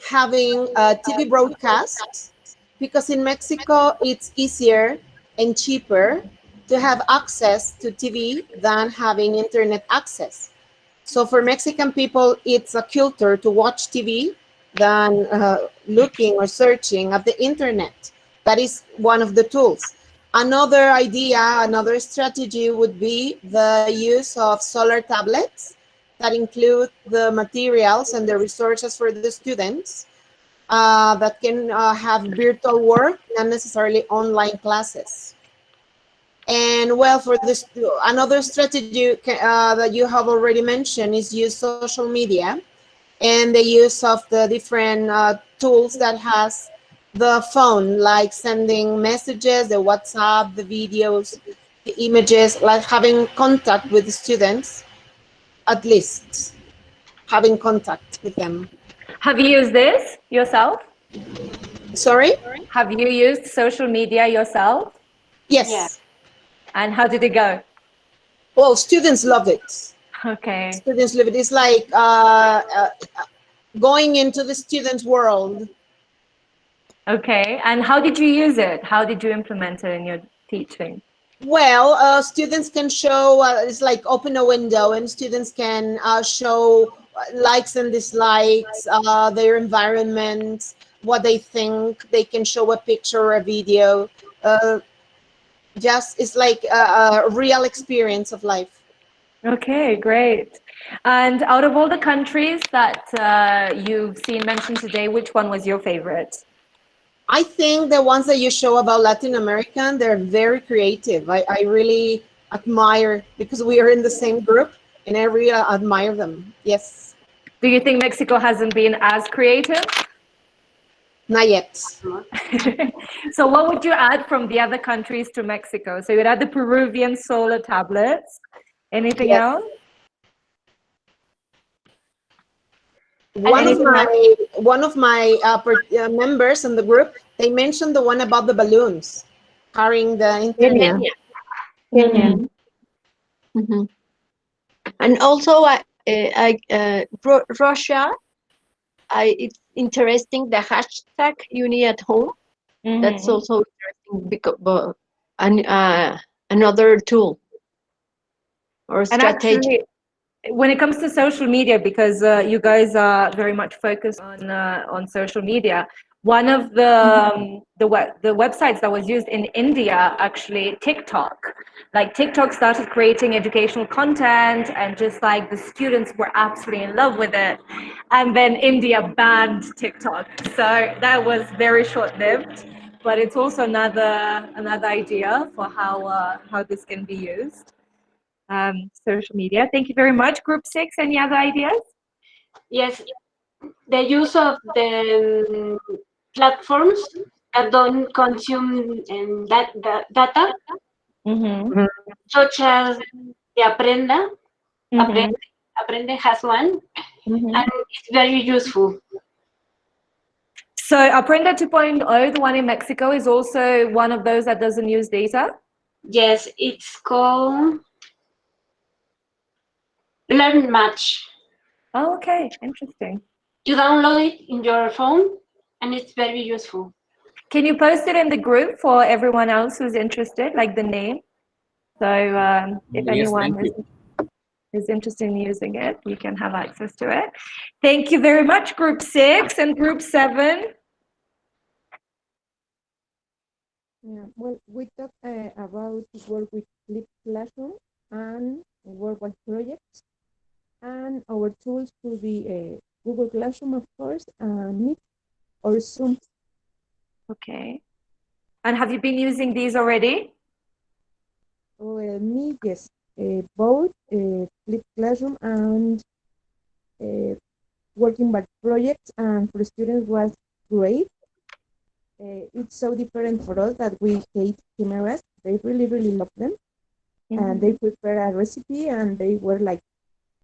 having a TV broadcast because in Mexico it's easier and cheaper to have access to TV than having internet access. So for Mexican people, it's a culture to watch TV than looking or searching at the internet. That is one of the tools. Another idea, another strategy would be the use of solar tablets that include the materials and the resources for the students that can have virtual work, not necessarily online classes. And well, for this, another strategy that you have already mentioned is use social media and the use of the different tools that has the phone, like sending messages, the WhatsApp, the videos, the images, like having contact with the students, at least having contact with them. Have you used this yourself? Sorry? Have you used social media yourself? Yes. Yeah. And how did it go? Well, students love it. Okay. Students love it. It's like going into the students' world. Okay. And how did you use it? How did you implement it in your teaching? Well, students can show, it's like open a window and students can show likes and dislikes, their environment, what they think. They can show a picture or a video. Just it's like a real experience of life. Okay, great. And out of all the countries that you've seen mentioned today, which one was your favorite? I think the ones that you show about Latin American, they're very creative. I really admire, because we are in the same group, and I really admire them. Yes. Do you think Mexico hasn't been as creative? Not yet. So what would you add from the other countries to Mexico? So you'd add the Peruvian solar tablets. Anything else? One of my members in the group, they mentioned the one about the balloons carrying the internet. Kenya. Mm-hmm. And also, Russia. It's interesting, the hashtag Uni at Home. Mm-hmm. That's also interesting because another tool or strategy. Actually, when it comes to social media, because you guys are very much focused on social media, one of the websites that was used in India, actually TikTok. Like TikTok started creating educational content, and just like the students were absolutely in love with it. And then India banned TikTok. So that was very short-lived, but it's also another idea for how this can be used. Social media. Thank you very much. Group 6, any other ideas? Yes, the use of the platforms that don't consume data, such as the Aprenda. Aprende has one, and it's very useful. So Aprenda 2.0, the one in Mexico, is also one of those that doesn't use data? Yes, it's called Learn Match. Oh, okay, interesting. You download it in your phone, and it's very useful. Can you post it in the group for everyone else who's interested, like the name? So if anyone is interested in using it, you can have access to it. Thank you very much, Group 6 and Group 7. Yeah, well, we talked about work with Flipped Classroom and work with projects. And our tools could be Google Classroom, of course, Meet or Zoom. Okay. And have you been using these already? Me, yes. Both Flipped Classroom and working by projects, and for students was great. It's so different for us that we hate cameras. They really, really love them. And they prepare a recipe, and they were like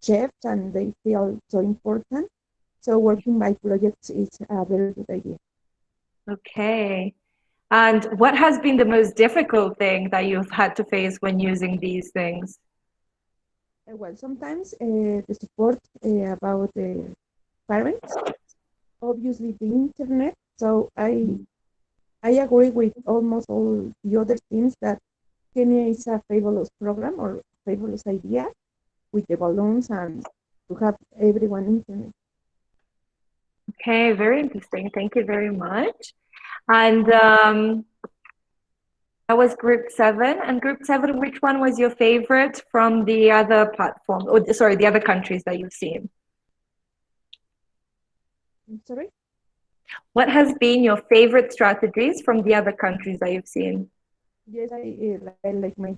chefs, and they feel so important. So working by projects is a very good idea. Okay. And what has been the most difficult thing that you've had to face when using these things? Well, sometimes the support about the parents, obviously the internet. So I agree with almost all the other teams that Kenya is a fabulous program or fabulous idea with the balloons and to have everyone internet. Okay, very interesting. Thank you very much. And that was Group 7. And Group 7, which one was your favorite from the other platforms, or sorry, the other countries that you've seen? I'm sorry? What has been your favorite strategies from the other countries that you've seen? Yes, I like my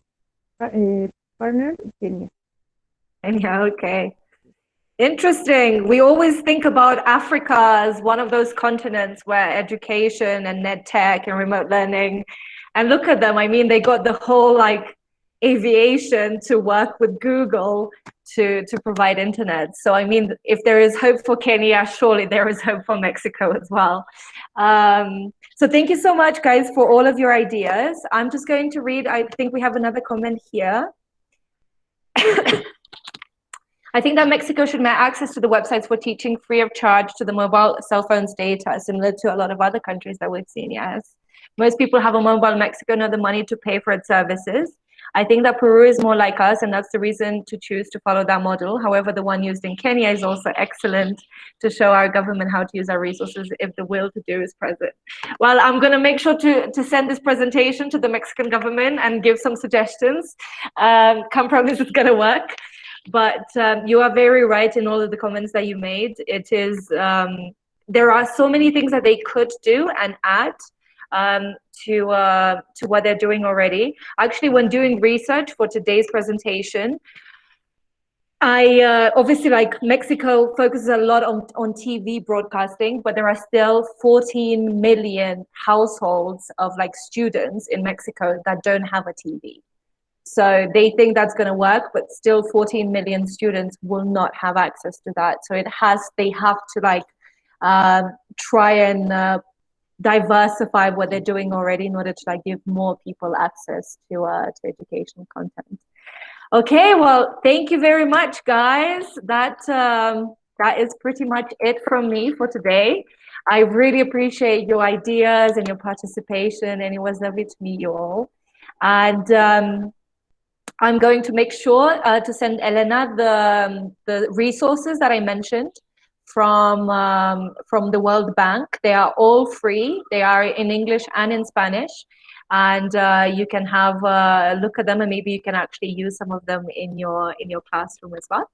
partner, Kenya. Kenya, okay. Interesting. We always think about Africa as one of those continents where education and net tech and remote learning, and look at them. I mean, they got the whole like aviation to work with Google to provide internet. So I mean, if there is hope for Kenya, surely there is hope for Mexico as well. So thank you so much, guys, for all of your ideas. I'm just going to read, I think we have another comment here. I think that Mexico should make access to the websites for teaching free of charge to the mobile cell phones data, similar to a lot of other countries that we've seen, yes. Most people have a mobile in Mexico, not the money to pay for its services. I think that Peru is more like us, and that's the reason to choose to follow that model. However, the one used in Kenya is also excellent to show our government how to use our resources if the will to do is present. Well, I'm going to make sure to send this presentation to the Mexican government and give some suggestions. Can't promise it's going to work. But you are very right in all of the comments that you made. It is, there are so many things that they could do and add to what they're doing already. Actually, when doing research for today's presentation, I obviously, like, Mexico focuses a lot on TV broadcasting, but there are still 14 million households of like students in Mexico that don't have a TV. So they think that's going to work, but still 14 million students will not have access to that. So they have to like try and diversify what they're doing already in order to like give more people access to educational content. Okay, well, thank you very much, guys. That is pretty much it from me for today. I really appreciate your ideas and your participation, and it was lovely to meet you all. And I'm going to make sure to send Elena the resources that I mentioned from the World Bank. They are all free. They are in English and in Spanish. And you can have a look at them, and maybe you can actually use some of them in your classroom as well.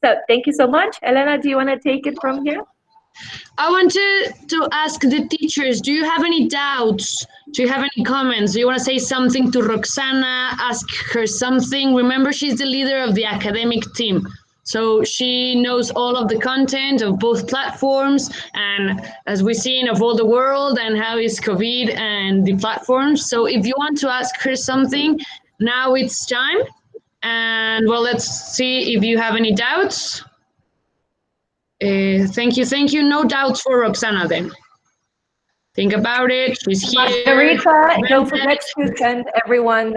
So thank you so much. Elena, do you want to take it from here? I wanted to ask the teachers, do you have any doubts? Do you have any comments? Do you want to say something to Roxana, ask her something? Remember, she's the leader of the academic team. So she knows all of the content of both platforms, and as we've seen of all the world and how is COVID and the platforms. So if you want to ask her something, now it's time. And well, let's see if you have any doubts. Thank you. No doubts for Roxana then. Think about it. She's here. Margarita, don't forget to send everyone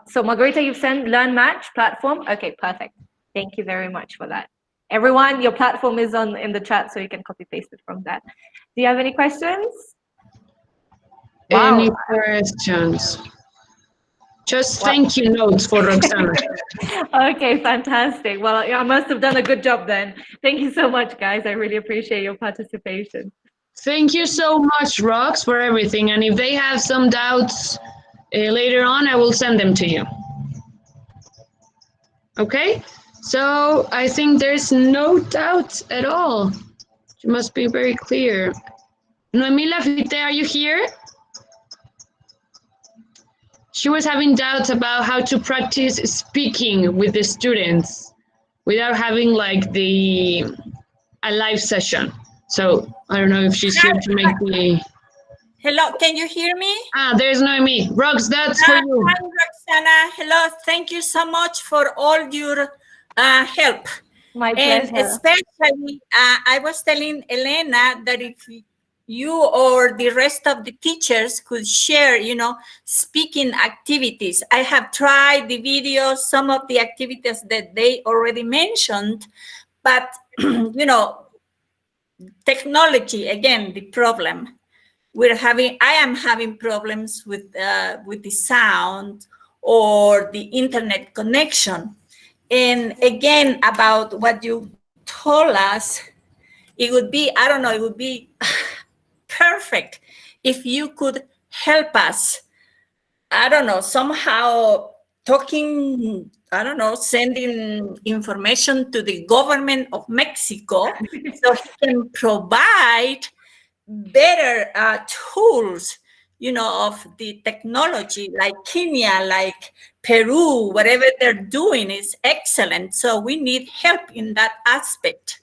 so Margarita, you've sent Learn Match platform. Okay, perfect. Thank you very much for that. Everyone, your platform is in the chat, so you can copy paste it from that. Do you have any questions? Wow. Any questions? Just thank you notes for Roxana. Okay, fantastic. Well, I must have done a good job then. Thank you so much, guys. I really appreciate your participation. Thank you so much, Rox, for everything. And if they have some doubts later on, I will send them to you. Okay? So I think there's no doubt at all. You must be very clear. Noemi Lafite, are you here? She was having doubts about how to practice speaking with the students without having like a live session. So I don't know if she's here to make the... Hello, can you hear me? There's Noemi. Rox, that's for you. Hi, Roxana. Hello, thank you so much for all your help. My pleasure. And especially, I was telling Elena that if you or the rest of the teachers could share, speaking activities. I have tried the videos, some of the activities that they already mentioned, but, technology, again, the problem. I am having problems with the sound or the internet connection. And again, about what you told us, it would be, I don't know, it would be perfect if you could help us, I don't know, somehow talking, I don't know, sending information to the government of Mexico so he can provide better tools, of the technology, like Kenya, like Peru, whatever they're doing is excellent. So we need help in that aspect.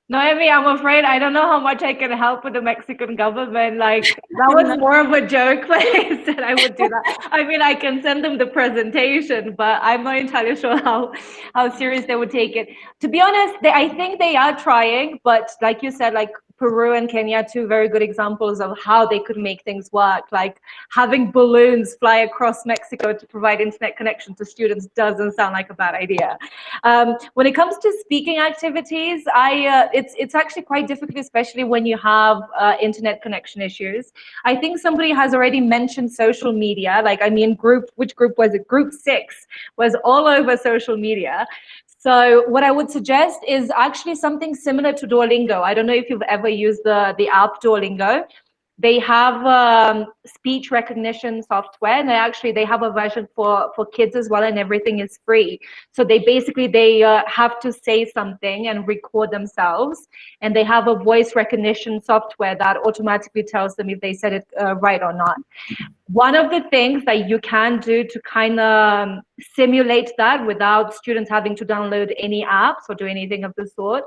Noemi, I'm afraid I don't know how much I can help with the Mexican government. Like, that was more of a joke, please, that I would do that. I mean, I can send them the presentation, but I'm not entirely sure how serious they would take it. To be honest, I think they are trying, but like you said, like Peru and Kenya, two very good examples of how they could make things work. Like having balloons fly across Mexico to provide internet connection to students doesn't sound like a bad idea. When it comes to speaking activities, it's actually quite difficult, especially when you have internet connection issues. I think somebody has already mentioned social media. Like, I mean, which group was it? Group 6 was all over social media. So what I would suggest is actually something similar to Duolingo. I don't know if you've ever used the app Duolingo. They have speech recognition software, and they have a version for kids as well, and everything is free. So they have to say something and record themselves, and they have a voice recognition software that automatically tells them if they said it right or not. One of the things that you can do to kind of simulate that without students having to download any apps or do anything of the sort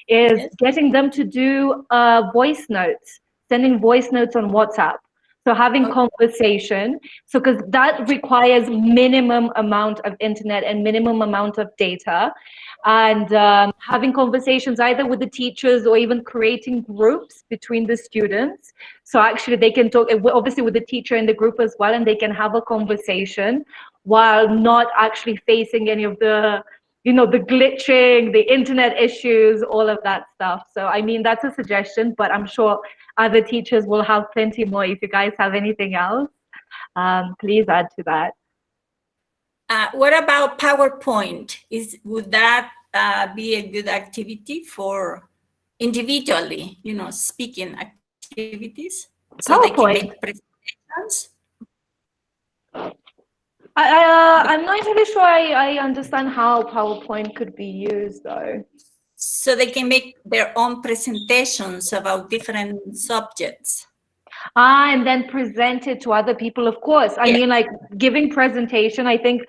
is getting them to do voice notes. Sending voice notes on WhatsApp. So having conversation, because that requires minimum amount of internet and minimum amount of data, and having conversations either with the teachers or even creating groups between the students. So actually they can talk, obviously with the teacher in the group as well, and they can have a conversation while not actually facing any of the the glitching, the internet issues, all of that stuff. So, I mean, that's a suggestion, but I'm sure other teachers will have plenty more. If you guys have anything else, please add to that. What about PowerPoint? Would that be a good activity for individually, speaking activities, so they can make presentations? I'm not entirely sure I understand how PowerPoint could be used, though. So they can make their own presentations about different subjects. And then present it to other people, of course. I mean, like giving presentation, I think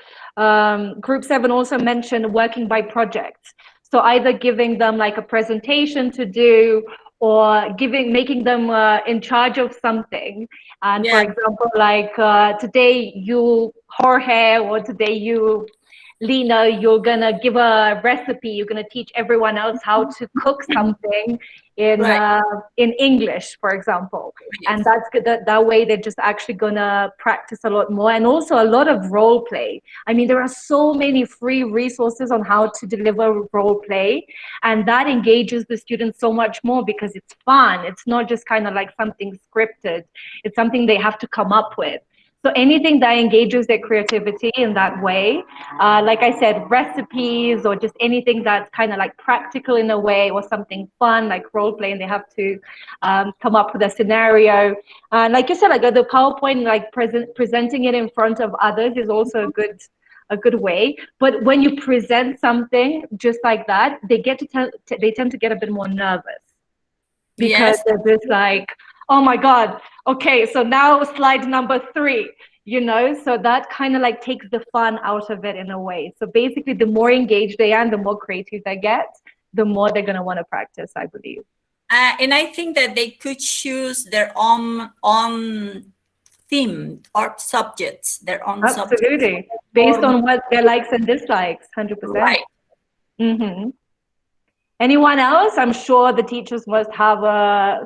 Group 7 also mentioned working by projects. So either giving them like a presentation to do, or making them in charge of something. And for example, like today you, Jorge, or today you, Lena, you're gonna give a recipe. You're gonna teach everyone else how to cook something in English, for example. And that's good. That way, they're just actually gonna practice a lot more, and also a lot of role play. I mean, there are so many free resources on how to deliver role play, and that engages the students so much more because it's fun. It's not just kind of like something scripted. It's something they have to come up with. So anything that engages their creativity in that way, like I said, recipes or just anything that's kind of like practical in a way, or something fun like role playing, they have to come up with a scenario. Like you said, like the PowerPoint, like presenting it in front of others is also a good way. But when you present something just like that, they tend to get a bit more nervous, because they're just like, oh my God, okay, so now slide number 3, so that kind of like takes the fun out of it in a way. So basically, the more engaged they are and the more creative they get, the more they're going to want to practice, I believe. And I think that they could choose their own theme or subjects, their own subjects. Absolutely, based on what their likes and dislikes, 100%. Right. Mm-hmm. Anyone else? I'm sure the teachers must have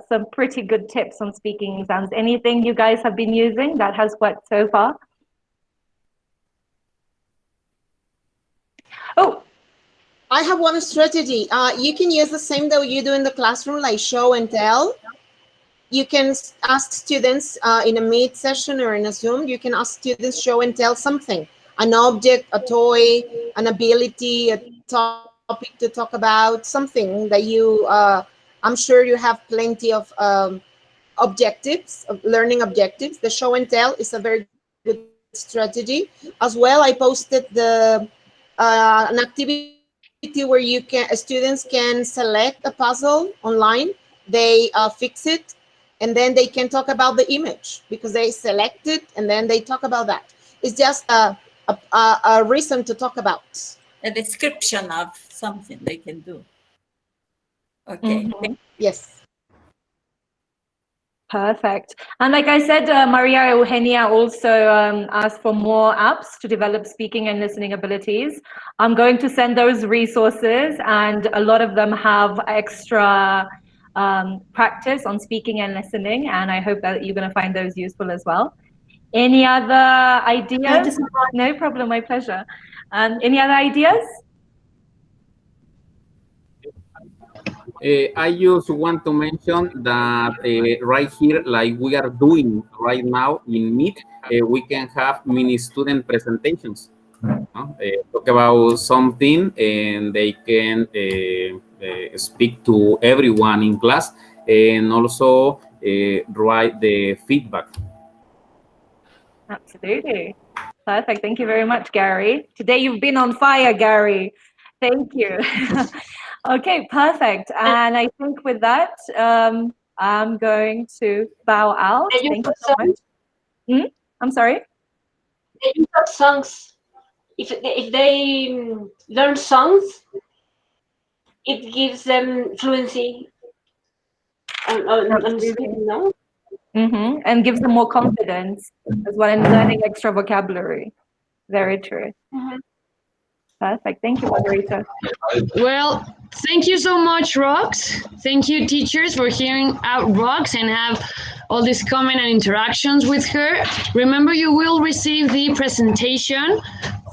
some pretty good tips on speaking exams. Anything you guys have been using that has worked so far? Oh, I have one strategy. You can use the same that you do in the classroom, like show and tell. You can ask students in a Meet session or in a Zoom, you can ask students show and tell something, an object, a toy, an ability, a topic to talk about, something that you, I'm sure you have plenty of objectives, of learning objectives. The show and tell is a very good strategy. As well, I posted an activity where students can select a puzzle online. They fix it, and then they can talk about the image because they select it, and then they talk about that. It's just a reason to talk about. A description of something they can do. Okay. Mm-hmm. Yes. Perfect. And like I said, Maria Eugenia also asked for more apps to develop speaking and listening abilities. I'm going to send those resources, and a lot of them have extra practice on speaking and listening, and I hope that you're going to find those useful as well. Any other ideas? No problem, my pleasure. Any other ideas? I just want to mention that right here, like we are doing right now in Meet, we can have mini student presentations. Talk about something, and they can speak to everyone in class, and also write the feedback. Absolutely. Perfect. Thank you very much, Gary. Today you've been on fire, Gary. Thank you. Okay, perfect. And I think with that, I'm going to bow out. Thank you so much. I'm sorry? They use songs. If they learn songs, it gives them fluency on speaking, no? Mm-hmm. And gives them more confidence as well in learning extra vocabulary. Very true. Mm-hmm. Perfect. Thank you, Margarita. Well, thank you so much, Rox. Thank you, teachers, for hearing out Rox and have all these comment and interactions with her. Remember, you will receive the presentation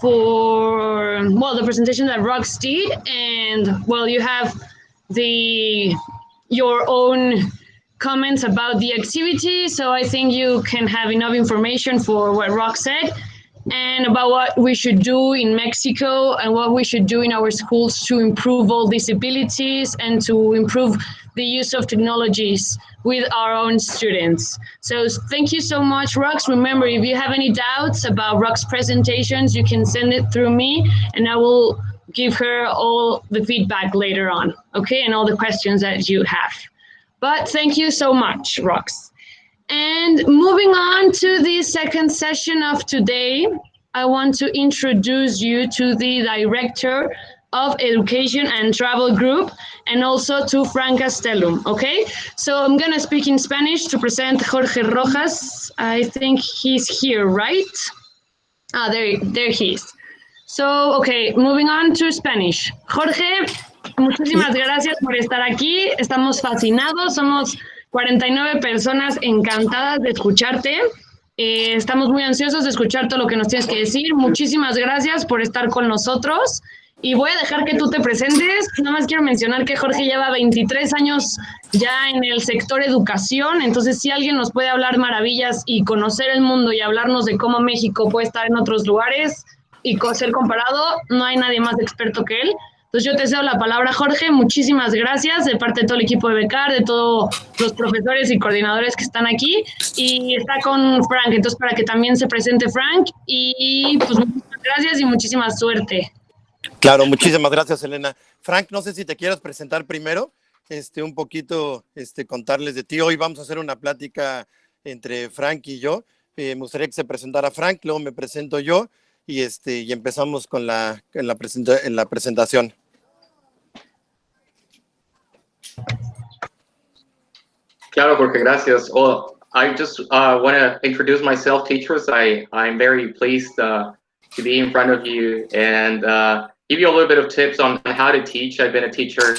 for, well, the presentation that Rox did, and, well, you have your own comments about the activity, so I think you can have enough information for what Rox said. and about what we should do in Mexico and what we should do in our schools to improve all these abilities and to improve the use of technologies with our own students. So thank you so much, Rox. Remember, if you have any doubts about Rox's presentations, you can send it through me and I will give her all the feedback later on, okay, and all the questions that you have. But thank you so much, Rox. And moving on to the second session of today, I want to introduce you to the Director of Education and Travel Group, and also to Frank Castellum, okay? So I'm gonna speak in Spanish to present Jorge Rojas. I think he's here, right? Ah, there he is. So, okay, moving on to Spanish. Jorge, muchísimas gracias por estar aquí. Estamos fascinados, somos 49 personas encantadas de escucharte. Estamos muy ansiosos de escuchar todo lo que nos tienes que decir. Muchísimas gracias por estar con nosotros. Y voy a dejar que tú te presentes. Nada más quiero mencionar que Jorge lleva 23 años ya en el sector educación. Entonces, si alguien nos puede hablar maravillas y conocer el mundo y hablarnos de cómo México puede estar en otros lugares y ser comparado, no hay nadie más experto que él. Entonces yo te cedo la palabra, Jorge. Muchísimas gracias de parte de todo el equipo de Becar, de todos los profesores y coordinadores que están aquí. Y está con Frank, entonces para que también se presente Frank. Y pues muchas gracias y muchísima suerte. Claro, muchísimas gracias, Elena. Frank, no sé si te quieras presentar primero, un poquito, contarles de ti. Hoy vamos a hacer una plática entre Frank y yo. Me gustaría que se presentara Frank, luego me presento yo y empezamos con la presentación. Claro, Jorge, gracias. Well, I just want to introduce myself, teachers. I'm very pleased to be in front of you and give you a little bit of tips on how to teach. I've been a teacher,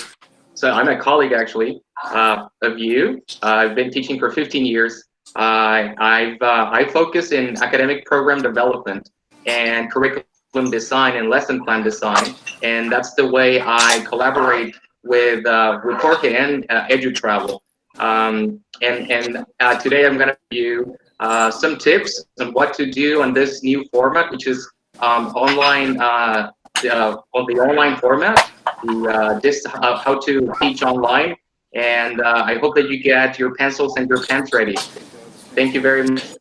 so I'm a colleague actually of you. I've been teaching for 15 years. I focus in academic program development and curriculum design and lesson plan design, and that's the way I collaborate with Jorge and EduTravel. And today I'm going to give you some tips on what to do on this new format, which is online, on the online format, how to teach online. And I hope that you get your pencils and your pens ready. Thank you very much.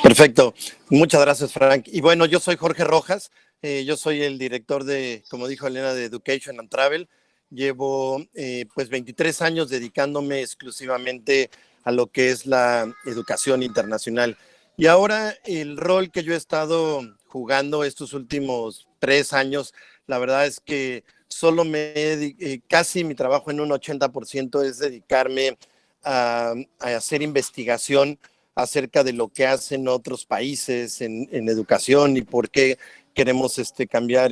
Perfecto. Muchas gracias, Frank. Y bueno, yo soy Jorge Rojas. Yo soy el director de, como dijo Elena, de Education and Travel. Llevo pues 23 años dedicándome exclusivamente a lo que es la educación internacional. Y ahora el rol que yo he estado jugando estos últimos 3 años, la verdad es que solo casi mi trabajo en un 80% es dedicarme a hacer investigación acerca de lo que hacen otros países en educación y por qué queremos cambiar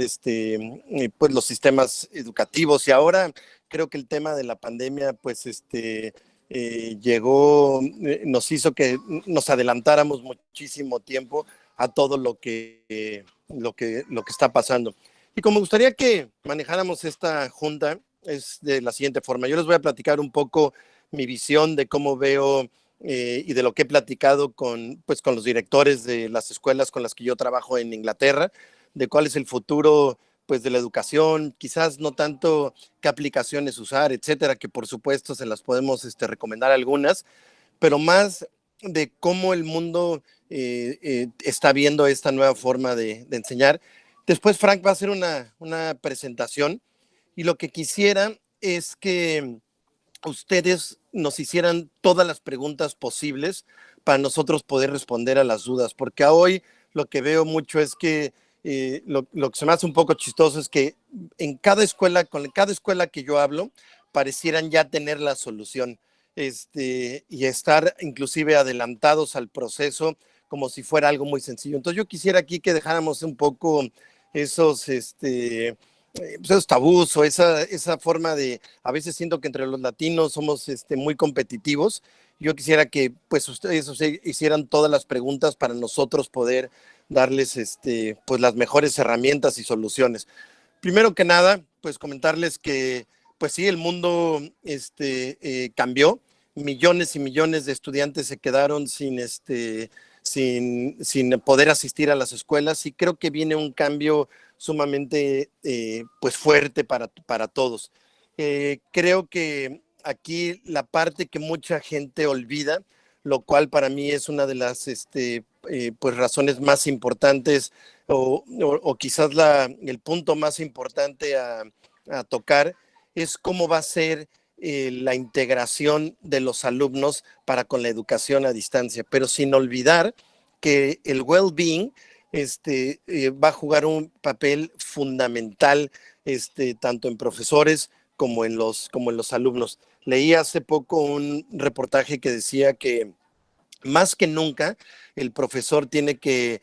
pues los sistemas educativos. Y ahora creo que el tema de la pandemia pues llegó, nos hizo que nos adelantáramos muchísimo tiempo a todo lo que está pasando. Y como me gustaría que manejáramos esta junta es de la siguiente forma. Yo les voy a platicar un poco mi visión de cómo veo y de lo que he platicado con los directores de las escuelas con las que yo trabajo en Inglaterra, de cuál es el futuro pues de la educación, quizás no tanto qué aplicaciones usar, etcétera, que por supuesto se las podemos recomendar algunas, pero más de cómo el mundo está viendo esta nueva forma de enseñar. Después Frank va a hacer una presentación y lo que quisiera es que ustedes nos hicieran todas las preguntas posibles para nosotros poder responder a las dudas, porque hoy lo que veo mucho es que lo que se me hace un poco chistoso es que en cada escuela, con cada escuela que yo hablo, parecieran ya tener la solución y estar inclusive adelantados al proceso como si fuera algo muy sencillo. Entonces yo quisiera aquí que dejáramos un poco esos tabús o esa forma de, a veces siento que entre los latinos somos muy competitivos. Yo quisiera que pues ustedes hicieran todas las preguntas para nosotros poder darles pues las mejores herramientas y soluciones. Primero que nada, pues comentarles que pues sí, el mundo cambió. Millones y millones de estudiantes se quedaron sin sin poder asistir a las escuelas, y creo que viene un cambio sumamente pues fuerte para todos. Creo que aquí la parte que mucha gente olvida, lo cual para mí es una de las pues razones más importantes o quizás el punto más importante a tocar, es cómo va a ser la integración de los alumnos para con la educación a distancia, pero sin olvidar que el well-being va a jugar un papel fundamental tanto en profesores como en los alumnos. Leí hace poco un reportaje que decía que más que nunca el profesor tiene que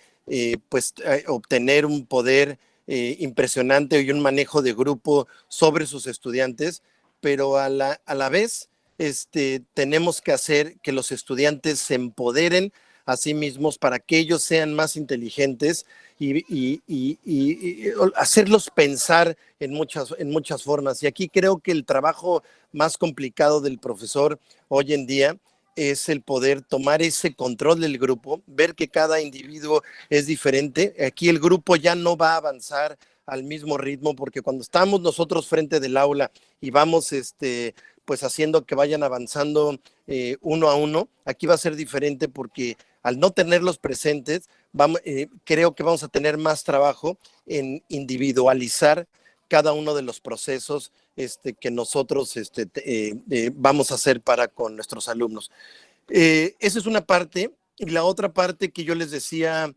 obtener un poder impresionante y un manejo de grupo sobre sus estudiantes, pero a la vez tenemos que hacer que los estudiantes se empoderen a sí mismos para que ellos sean más inteligentes y hacerlos pensar en muchas formas. Y aquí creo que el trabajo más complicado del profesor hoy en día es el poder tomar ese control del grupo, ver que cada individuo es diferente. Aquí el grupo ya no va a avanzar al mismo ritmo, porque cuando estamos nosotros frente del aula y vamos pues haciendo que vayan avanzando uno a uno, aquí va a ser diferente, porque al no tenerlos presentes, creo que vamos a tener más trabajo en individualizar cada uno de los procesos que nosotros vamos a hacer para con nuestros alumnos. Esa es una parte. Y la otra parte que yo les decía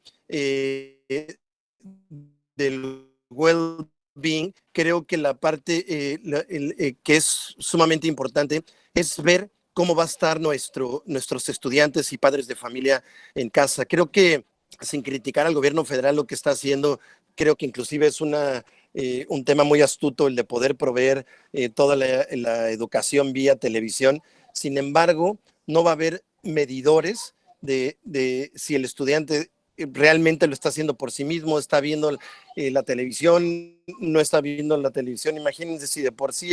del well-being, creo que la parte que es sumamente importante es ver cómo va a estar nuestros estudiantes y padres de familia en casa. Creo que, sin criticar al gobierno federal lo que está haciendo, creo que inclusive es un tema muy astuto el de poder proveer toda la educación vía televisión. Sin embargo, no va a haber medidores de si el estudiante realmente lo está haciendo por sí mismo, está viendo la televisión, no está viendo la televisión. Imagínense si de por sí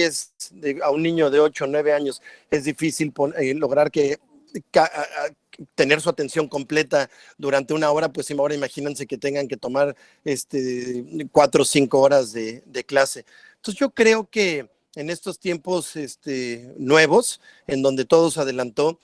a un niño de 8 o 9 años es difícil lograr tener su atención completa durante una hora, pues ahora imagínense que tengan que tomar 4 o 5 horas de clase. Entonces yo creo que en estos tiempos nuevos, en donde todo se adelantó,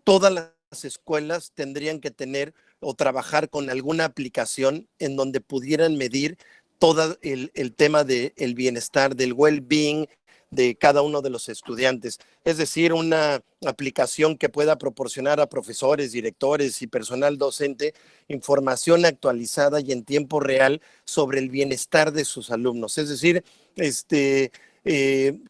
todas las escuelas tendrían que tener o trabajar con alguna aplicación en donde pudieran medir todo el tema del bienestar, del well-being de cada uno de los estudiantes. Es decir, una aplicación que pueda proporcionar a profesores, directores y personal docente información actualizada y en tiempo real sobre el bienestar de sus alumnos. Es decir, que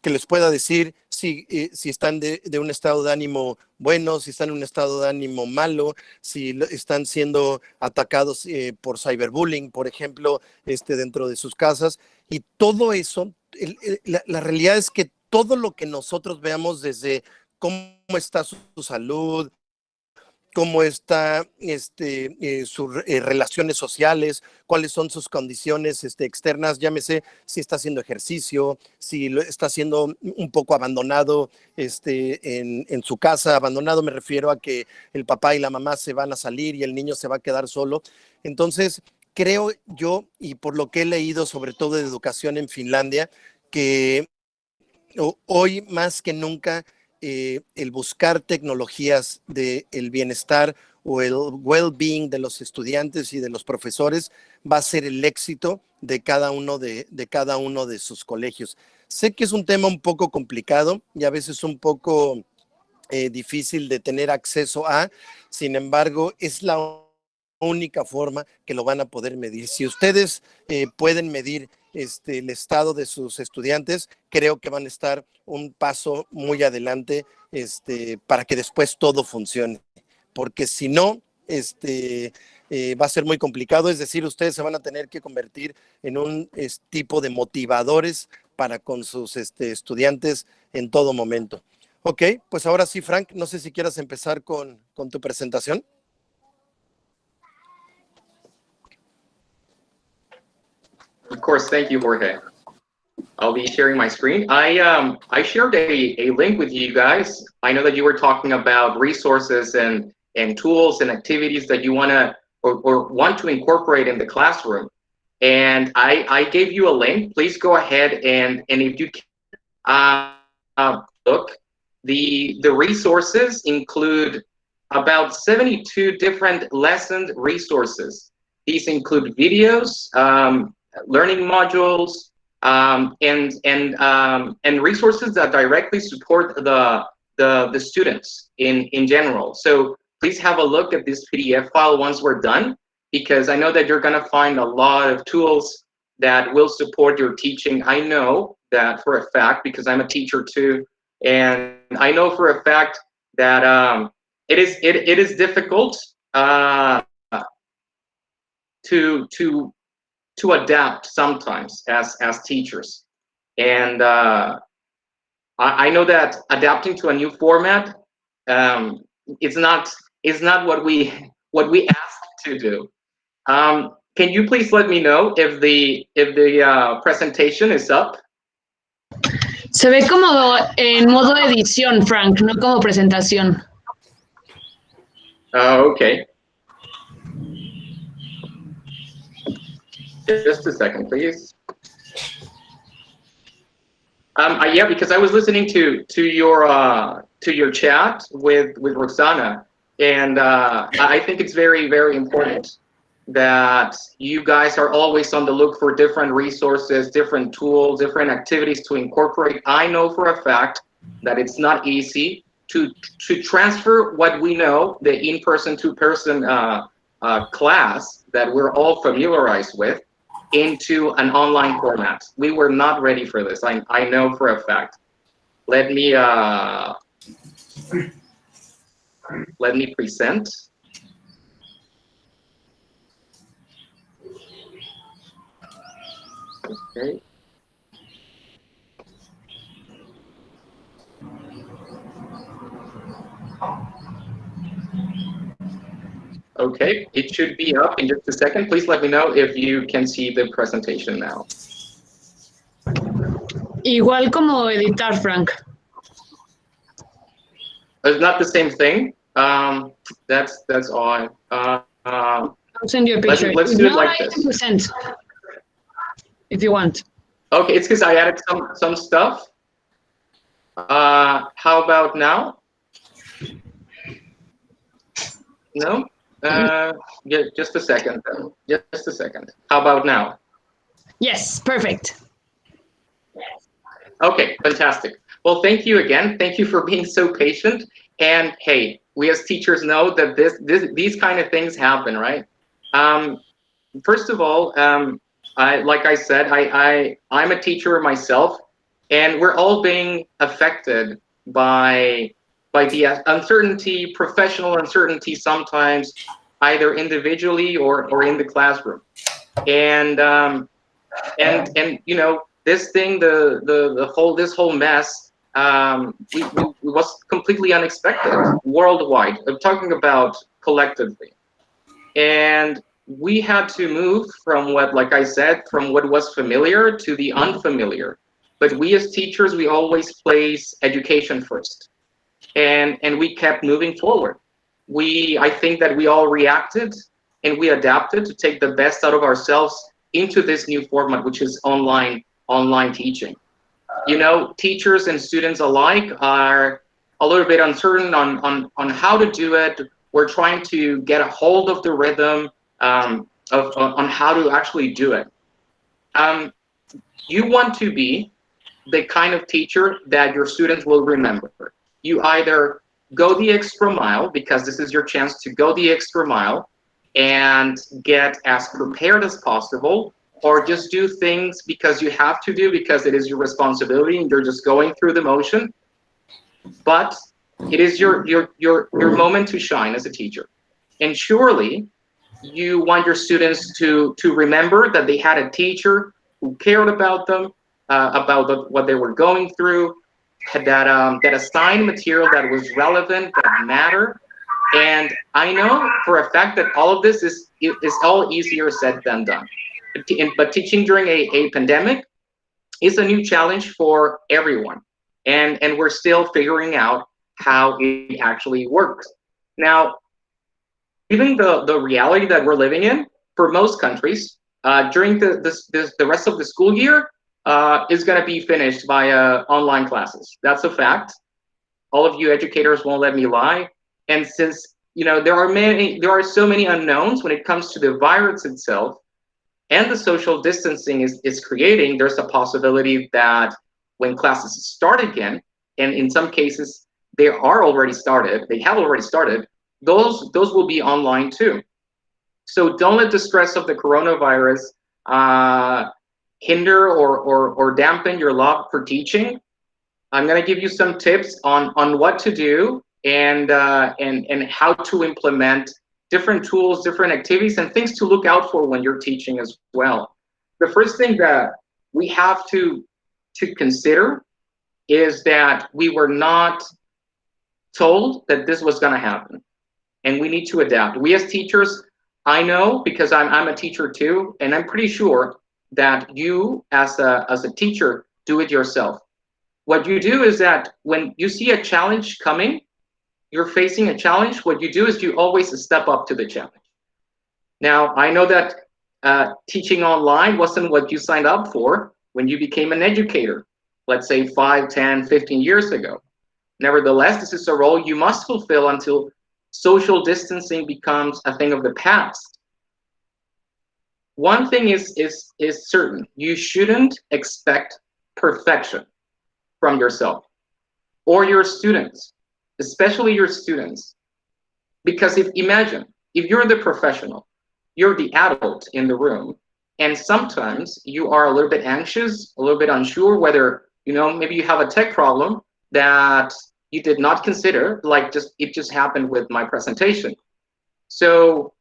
les pueda decir si están de un estado de ánimo bueno, si están en un estado de ánimo malo, si están siendo atacados por cyberbullying, por ejemplo, dentro de sus casas. Y todo eso, la realidad es que todo lo que nosotros veamos, desde cómo está su salud, cómo está sus relaciones sociales, cuáles son sus condiciones externas, llámese si está haciendo ejercicio, si está siendo un poco abandonado en su casa. Abandonado me refiero a que el papá y la mamá se van a salir y el niño se va a quedar solo. Entonces, creo yo, y por lo que he leído sobre todo de educación en Finlandia, que hoy más que nunca el buscar tecnologías del bienestar o el well-being de los estudiantes y de los profesores va a ser el éxito de cada uno de sus colegios. Sé que es un tema un poco complicado y a veces un poco difícil de tener acceso a, sin embargo, es la única forma que lo van a poder medir. Si ustedes pueden medir el estado de sus estudiantes, creo que van a estar un paso muy adelante para que después todo funcione, porque si no, va a ser muy complicado. Es decir, ustedes se van a tener que convertir en un tipo de motivadores para con sus estudiantes en todo momento. Ok, pues ahora sí, Frank, no sé si quieras empezar con tu presentación. Of course, thank you, Jorge. I'll be sharing my screen. I shared a link with you guys. I know that you were talking about resources and and tools and activities that you want to or want to incorporate in the classroom. And I gave you a link. Please go ahead and if you can look, the resources include about 72 different lesson resources. These include videos, learning modules, and resources that directly support the students in general. So please have a look at this PDF file once we're done, because I know that you're going to find a lot of tools that will support your teaching. I know that for a fact, because I'm a teacher too, and I know for a fact that it is difficult to adapt sometimes as teachers, and I know that adapting to a new format is not what we asked to do. Can you please let me know if the presentation is up? Se ve como en modo edición, Frank, no como presentación. Okay. Just a second, please. Yeah, because I was listening to your chat with Roxana, and I think it's very, very important that you guys are always on the look for different resources, different tools, different activities to incorporate. I know for a fact that it's not easy to transfer what we know, the in-person to person class that we're all familiarized with, into an online format. We were not ready for this. I know for a fact. Let me present. Okay. Okay, it should be up in just a second. Please let me know if you can see the presentation now. Igual como editar, Frank. It's not the same thing. That's odd. I'll send you a picture. Let's do it like this. 90%, if you want. Okay, it's because I added some stuff. How about now? No? Yeah, just a second. Just a second. How about now? Yes, perfect. Okay, fantastic. Well, thank you again. Thank you for being so patient. And hey, we as teachers know that these kind of things happen, right? First of all, like I said, I'm a teacher myself, and we're all being affected by the uncertainty, professional uncertainty sometimes, either individually or in the classroom. And you know, this thing, this whole mess, was completely unexpected worldwide. I'm talking about collectively. And we had to move from what, like I said, from what was familiar to the unfamiliar. But we as teachers, we always place education first. And we kept moving forward. I think that we all reacted and we adapted to take the best out of ourselves into this new format, which is online teaching. You know, teachers and students alike are a little bit uncertain on how to do it. We're trying to get a hold of the rhythm on how to actually do it. You want to be the kind of teacher that your students will remember. You either go the extra mile, because this is your chance to go the extra mile and get as prepared as possible, or just do things because you have to do, because it is your responsibility and you're just going through the motion. But it is your moment to shine as a teacher. And surely you want your students to remember that they had a teacher who cared about them, about what they were going through, that assigned material that was relevant, that mattered. And I know for a fact that all of this is all easier said than done. But teaching during a pandemic is a new challenge for everyone. And we're still figuring out how it actually works. Now, given the reality that we're living in, for most countries, during the rest of the school year is going to be finished by online classes. That's a fact. All of you educators won't let me lie. And since there are so many unknowns when it comes to the virus itself, and the social distancing is creating, there's a possibility that when classes start again, and in some cases they have already started, those will be online too. So don't let the stress of the coronavirus hinder or dampen your love for teaching. I'm going to give you some tips on what to do and how to implement different tools, different activities, and things to look out for when you're teaching as well. The first thing that we have to consider is that we were not told that this was going to happen, and we need to adapt. We as teachers, I know because I'm a teacher too, and I'm pretty sure that you as a teacher do it yourself. What you do is that when you see a challenge coming, you're facing a challenge, what you do is you always step up to the challenge. Now, I know that teaching online wasn't what you signed up for when you became an educator, let's say 5, 10, 15 years ago. Nevertheless, this is a role you must fulfill until social distancing becomes a thing of the past. One thing is certain, you shouldn't expect perfection from yourself or your students, especially your students. Because imagine, if you're the professional, you're the adult in the room, and sometimes you are a little bit anxious, a little bit unsure whether, maybe you have a tech problem that you did not consider, like it just happened with my presentation. So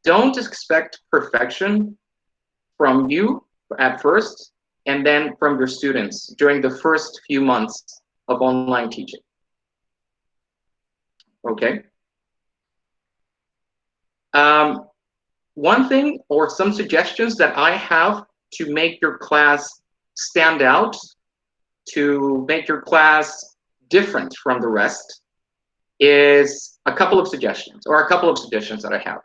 don't expect perfection from you at first, and then from your students during the first few months of online teaching. Okay. One thing or some suggestions that I have to make your class stand out, to make your class different from the rest, is a couple of suggestions that I have.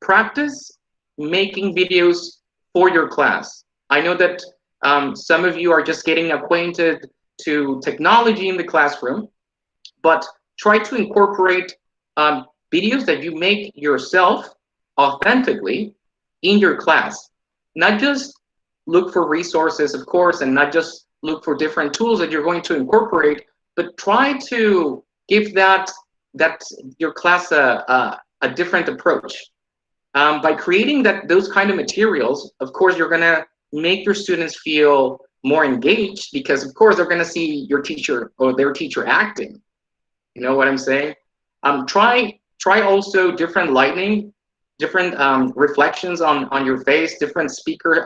Practice making videos for your class. I know that some of you are just getting acquainted to technology in the classroom, but try to incorporate videos that you make yourself authentically in your class. Not just look for resources, of course, and not just look for different tools that you're going to incorporate, but try to give that your class a different approach. By creating those kind of materials, of course, you're going to make your students feel more engaged, because of course they're going to see your teacher or their teacher acting. You know what I'm saying? Try also different lighting, different reflections on your face, different speaker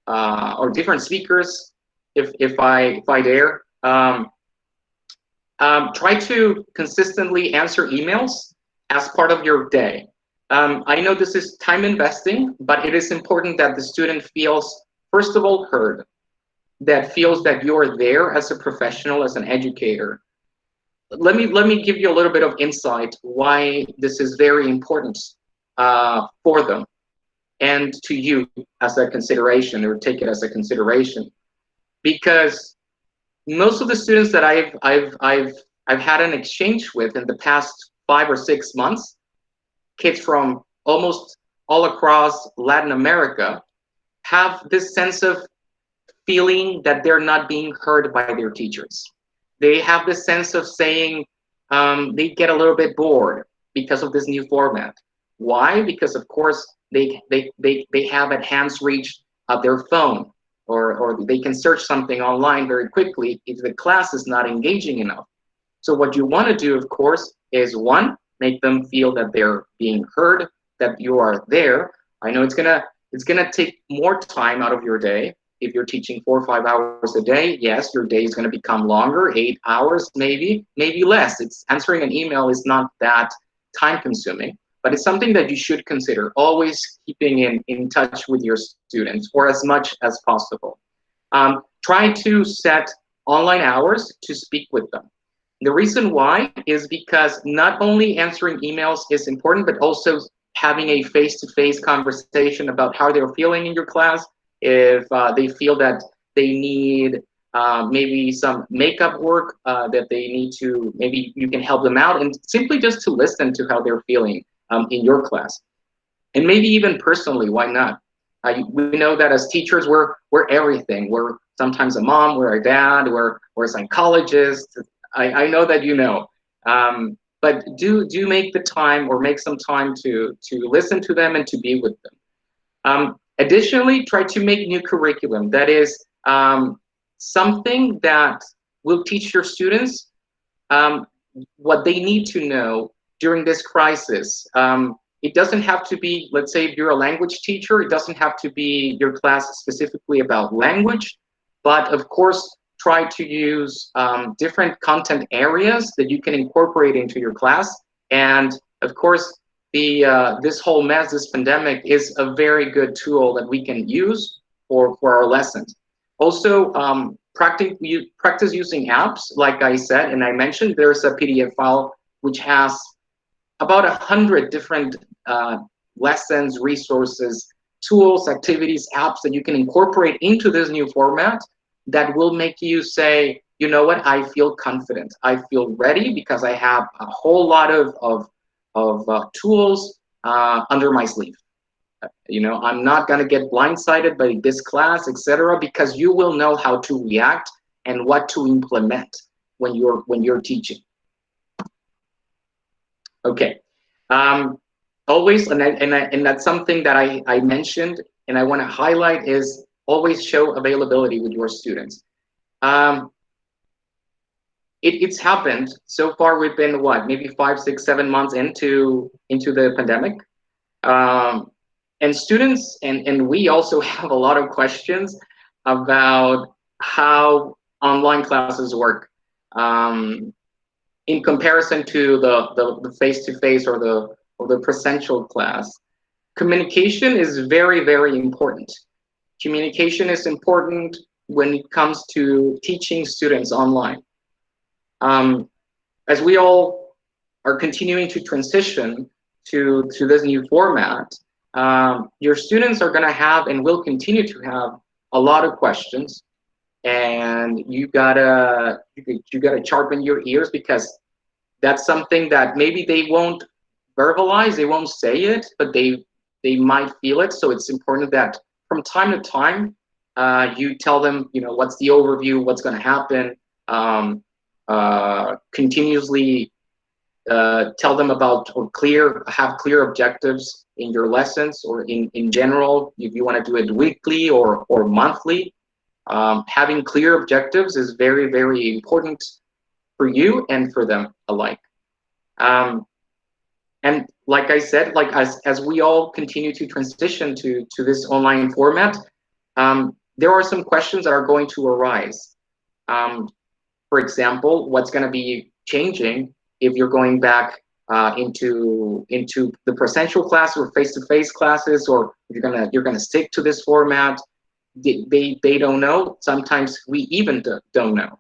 or different speakers, if I dare. Try to consistently answer emails as part of your day. I know this is time investing, but it is important that the student feels, first of all, heard, that feels that you're there as a professional, as an educator. Let me give you a little bit of insight why this is very important for them and to you as a consideration, or take it as a consideration. Because most of the students that I've had an exchange with in the past 5 or 6 months, kids from almost all across Latin America, have this sense of feeling that they're not being heard by their teachers. They have this sense of saying they get a little bit bored because of this new format. Why? Because of course they have at hand's reach of their phone, or they can search something online very quickly if the class is not engaging enough. So what you want to do, of course, is one, make them feel that they're being heard, that you are there. I know it's gonna take more time out of your day. If you're teaching 4 or 5 hours a day, yes, your day is going to become longer, 8 hours maybe less. It's answering an email is not that time consuming, but it's something that you should consider, always keeping in touch with your students, or as much as possible. Try to set online hours to speak with them. The reason why is because not only answering emails is important, but also having a face-to-face conversation about how they're feeling in your class. If they feel that they need maybe some makeup work that they need to, maybe you can help them out, and simply just to listen to how they're feeling in your class. And maybe even personally, why not? We know that as teachers, we're everything. We're sometimes a mom, we're a dad, we're a psychologist. I know that you know. But do make the time, or make some time to listen to them and to be with them. Additionally, try to make new curriculum. That is something that will teach your students what they need to know during this crisis. It doesn't have to be, let's say if you're a language teacher, it doesn't have to be your class specifically about language, but of course, try to use different content areas that you can incorporate into your class. And of course, this whole mess, this pandemic, is a very good tool that we can use for our lessons. Also, practice using apps. Like I said, and I mentioned, there's a PDF file which has about 100 different lessons, resources, tools, activities, apps that you can incorporate into this new format that will make you say, you know what, I feel confident. I feel ready because I have a whole lot of tools under my sleeve. You know, I'm not gonna get blindsided by this class, etc., because you will know how to react and what to implement when you're teaching. Okay. Always, and that's something that I mentioned and I want to highlight, is always show availability with your students. It's happened so far. We've been what, maybe 5, 6, 7 months into the pandemic, and students and we also have a lot of questions about how online classes work in comparison to the face-to-face or the presential class. Communication is very, very important. Communication is important when it comes to teaching students online. As we all are continuing to transition to this new format, your students are going to have and will continue to have a lot of questions, and you gotta sharpen your ears, because that's something that maybe they won't verbalize, they won't say it, but they might feel it. So it's important that from time to time you tell them, you know, what's the overview, what's going to happen. Continuously tell them about, or have clear objectives in your lessons, or in general, if you want to do it weekly or monthly. Having clear objectives is very, very important for you and for them alike. And like I said, like as we all continue to transition to this online format, there are some questions that are going to arise. For example, what's going to be changing if you're going back into the presential class or face-to-face classes, or you're gonna stick to this format? They don't know. Sometimes we even don't know.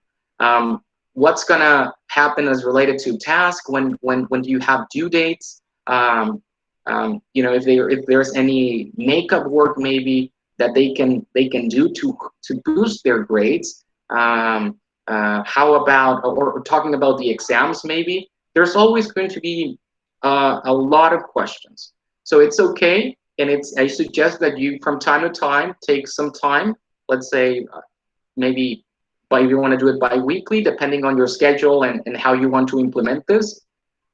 What's gonna happen as related to tasks? When do you have due dates? You know, if there's any makeup work maybe that they can do to boost their grades. How about, or talking about the exams maybe? There's always going to be a lot of questions. So it's okay, and I suggest that you from time to time take some time, let's say maybe if you want to do it bi-weekly, depending on your schedule and how you want to implement this,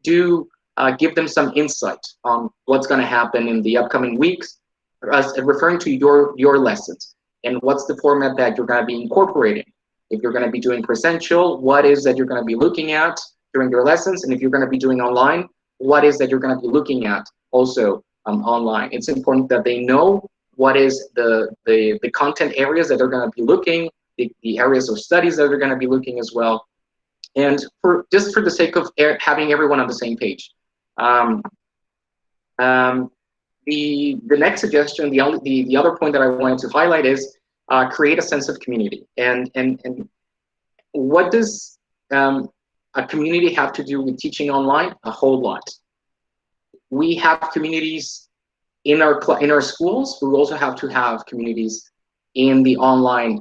do give them some insight on what's going to happen in the upcoming weeks, as referring to your lessons, and what's the format that you're going to be incorporating. If you're going to be doing presential, what is that you're going to be looking at during your lessons? And if you're going to be doing online, what is that you're going to be looking at also online? It's important that they know what is the content areas that they're going to be looking, the areas of studies that they're going to be looking as well. And just for the sake of having everyone on the same page. The next suggestion, the other point that I wanted to highlight is create a sense of community. And what does a community have to do with teaching online? A whole lot. We have communities in our schools. We also have to have communities in the online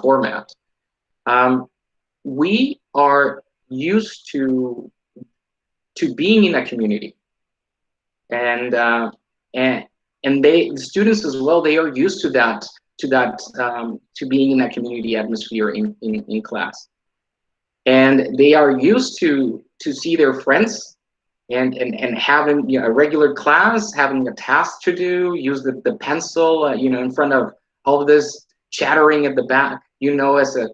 format. We are used to being in a community, and the students as well. They are used to that to being in a community atmosphere in class, and they are used to see their friends. And having, you know, a regular class, having a task to do, use the pencil, you know, in front of all of this chattering at the back. You know, as a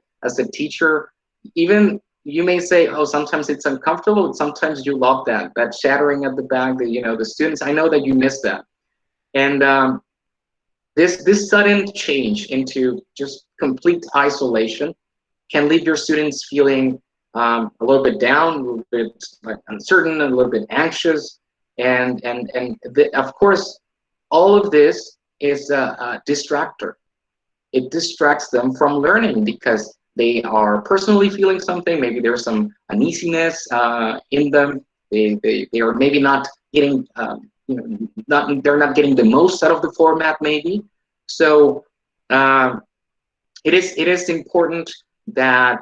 teacher, even you may say, oh, sometimes it's uncomfortable, but sometimes you love that chattering at the back. The students. I know that you miss that, and this sudden change into just complete isolation can leave your students feeling a little bit down, a little bit uncertain, a little bit anxious, and of course, all of this is a distractor. It distracts them from learning because they are personally feeling something. Maybe there's some uneasiness in them. They are maybe not getting, they're not getting the most out of the format, maybe. So it is important that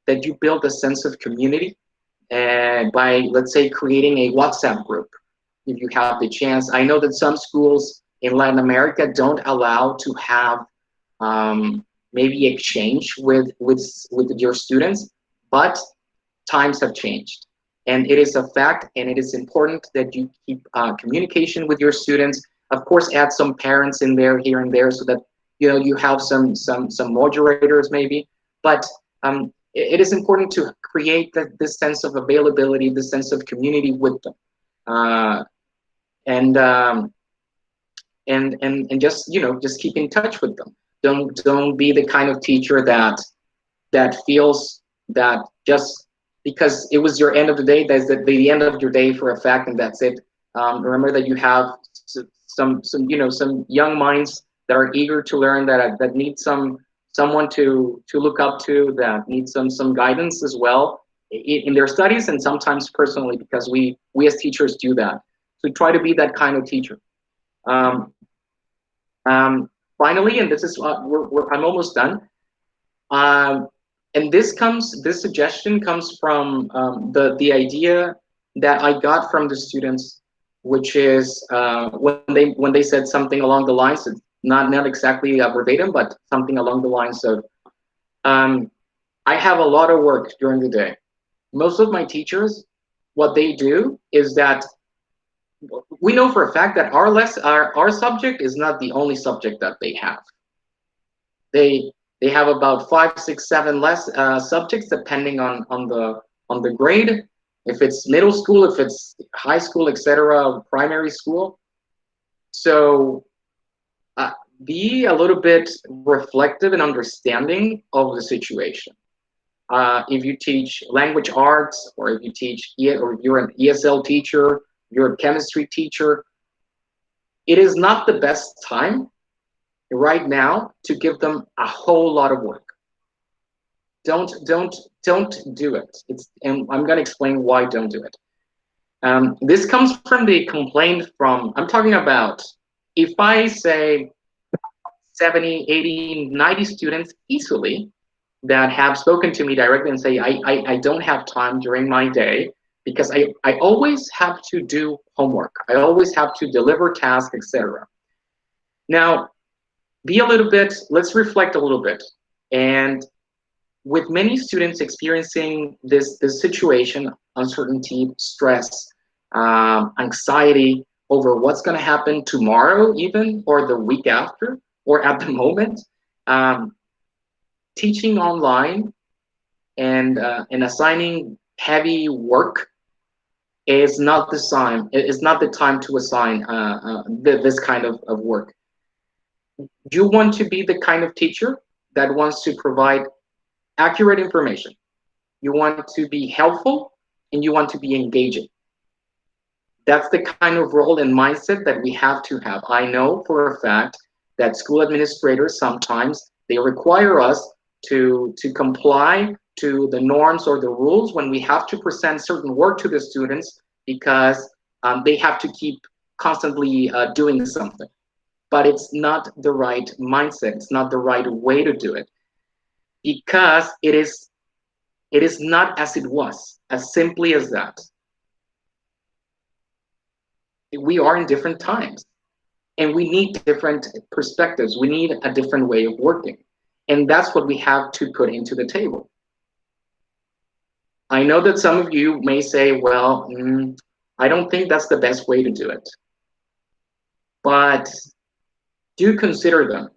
that you build a sense of community by, let's say, creating a WhatsApp group if you have the chance. I know that some schools in Latin America don't allow to have maybe exchange with your students, but times have changed. And it is a fact, and it is important that you keep communication with your students. Of course, add some parents in there, here and there, so that you have some moderators maybe. But it is important to create this sense of availability, this sense of community with them, and just just keep in touch with them. Don't be the kind of teacher that feels that just because it was your end of the day, that's the end of your day for a fact, and that's it. Remember that you have some young minds that are eager to learn, that need someone to look up to, that needs some guidance as well in their studies, and sometimes personally, because we as teachers do that. So try to be that kind of teacher. Finally, and this is I'm almost done. And this suggestion comes from the idea that I got from the students, which is when they said something along the lines of, not exactly verbatim, but something along the lines of, I have a lot of work during the day. Most of my teachers, what they do is that we know for a fact that our subject is not the only subject that they have. They have about 5, 6, 7 less subjects depending on the grade. If it's middle school, if it's high school, etc., primary school. So be a little bit reflective and understanding of the situation. If you teach language arts, or if you teach, or if you're an ESL teacher, you're a chemistry teacher, it is not the best time right now to give them a whole lot of work. Don't do it. And I'm going to explain why don't do it. This comes from the complaint from, I'm talking about, if I say 70, 80, 90 students easily that have spoken to me directly and say, I don't have time during my day because I always have to do homework. I always have to deliver tasks, etc. Now, let's reflect a little bit. And with many students experiencing this situation, uncertainty, stress, anxiety over what's going to happen tomorrow even, or the week after, or at the moment, teaching online and assigning heavy work is not the time. It is not the time to assign this kind of work. You want to be the kind of teacher that wants to provide accurate information. You want to be helpful, and you want to be engaging. That's the kind of role and mindset that we have to have. I know for a fact that school administrators sometimes, they require us to comply to the norms or the rules when we have to present certain work to the students because they have to keep constantly doing something. But it's not the right mindset. It's not the right way to do it, because it is not as it was, as simply as that. We are in different times, and we need different perspectives. We need a different way of working, and that's what we have to put into the table. I know that some of you may say, well, I don't think that's the best way to do it, but do consider them.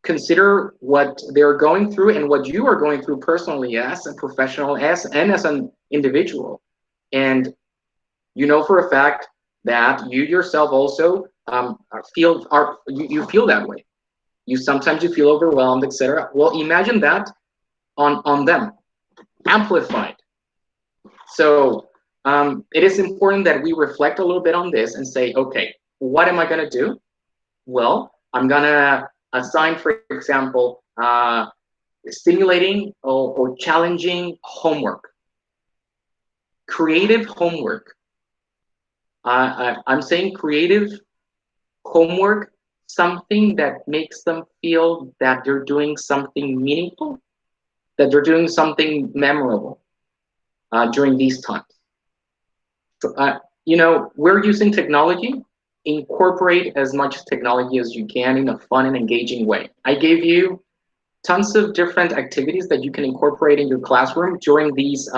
Consider what they're going through and what you are going through personally as a professional, and as an individual. And you know for a fact that you yourself also feel that way. Sometimes you feel overwhelmed, etc. Well, imagine that on them, amplified. So it is important that we reflect a little bit on this and say, okay, what am I going to do? Well, I'm going to assign, for example, stimulating or challenging homework, creative homework. I'm saying creative homework, something that makes them feel that they're doing something meaningful, that they're doing something memorable during these times. So, you know, we're using technology. Incorporate as much technology as you can in a fun and engaging way. I gave you tons of different activities that you can incorporate in your classroom during these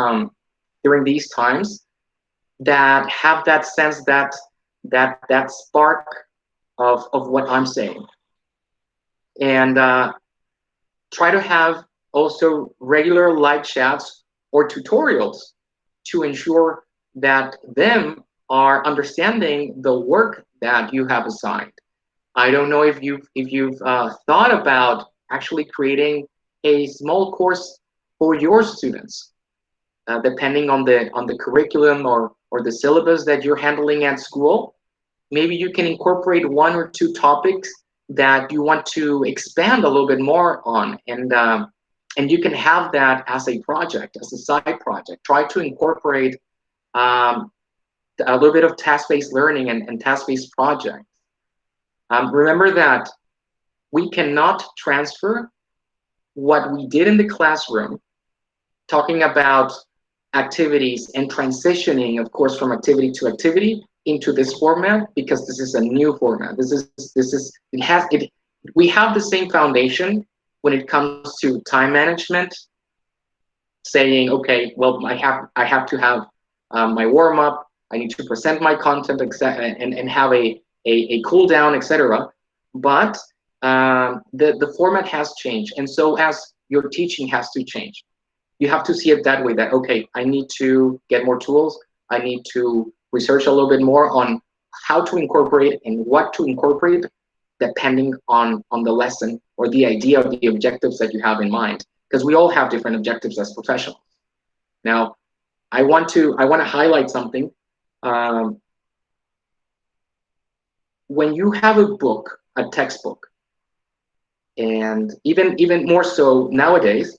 times that have that sense, that spark of what I'm saying. And try to have also regular live chats or tutorials to ensure that them are understanding the work that you have assigned. I don't know if you've thought about actually creating a small course for your students, depending on the curriculum or the syllabus that you're handling at school. Maybe you can incorporate 1 or 2 topics that you want to expand a little bit more on, and you can have that as a project, as a side project. Try to incorporate a little bit of task-based learning and task-based projects. Remember that we cannot transfer what we did in the classroom, talking about activities and transitioning, of course, from activity to activity into this format, because this is a new format. We have the same foundation when it comes to time management, saying, okay, well, I have to have my warm-up, I need to present my content, and have a cool down, etc. But the format has changed, and so as your teaching has to change. You have to see it that way, that, okay, I need to get more tools, I need to research a little bit more on how to incorporate and what to incorporate, depending on the lesson or the idea of the objectives that you have in mind, because we all have different objectives as professionals. Now, I want to highlight something. When you have a book, a textbook, and even more so nowadays,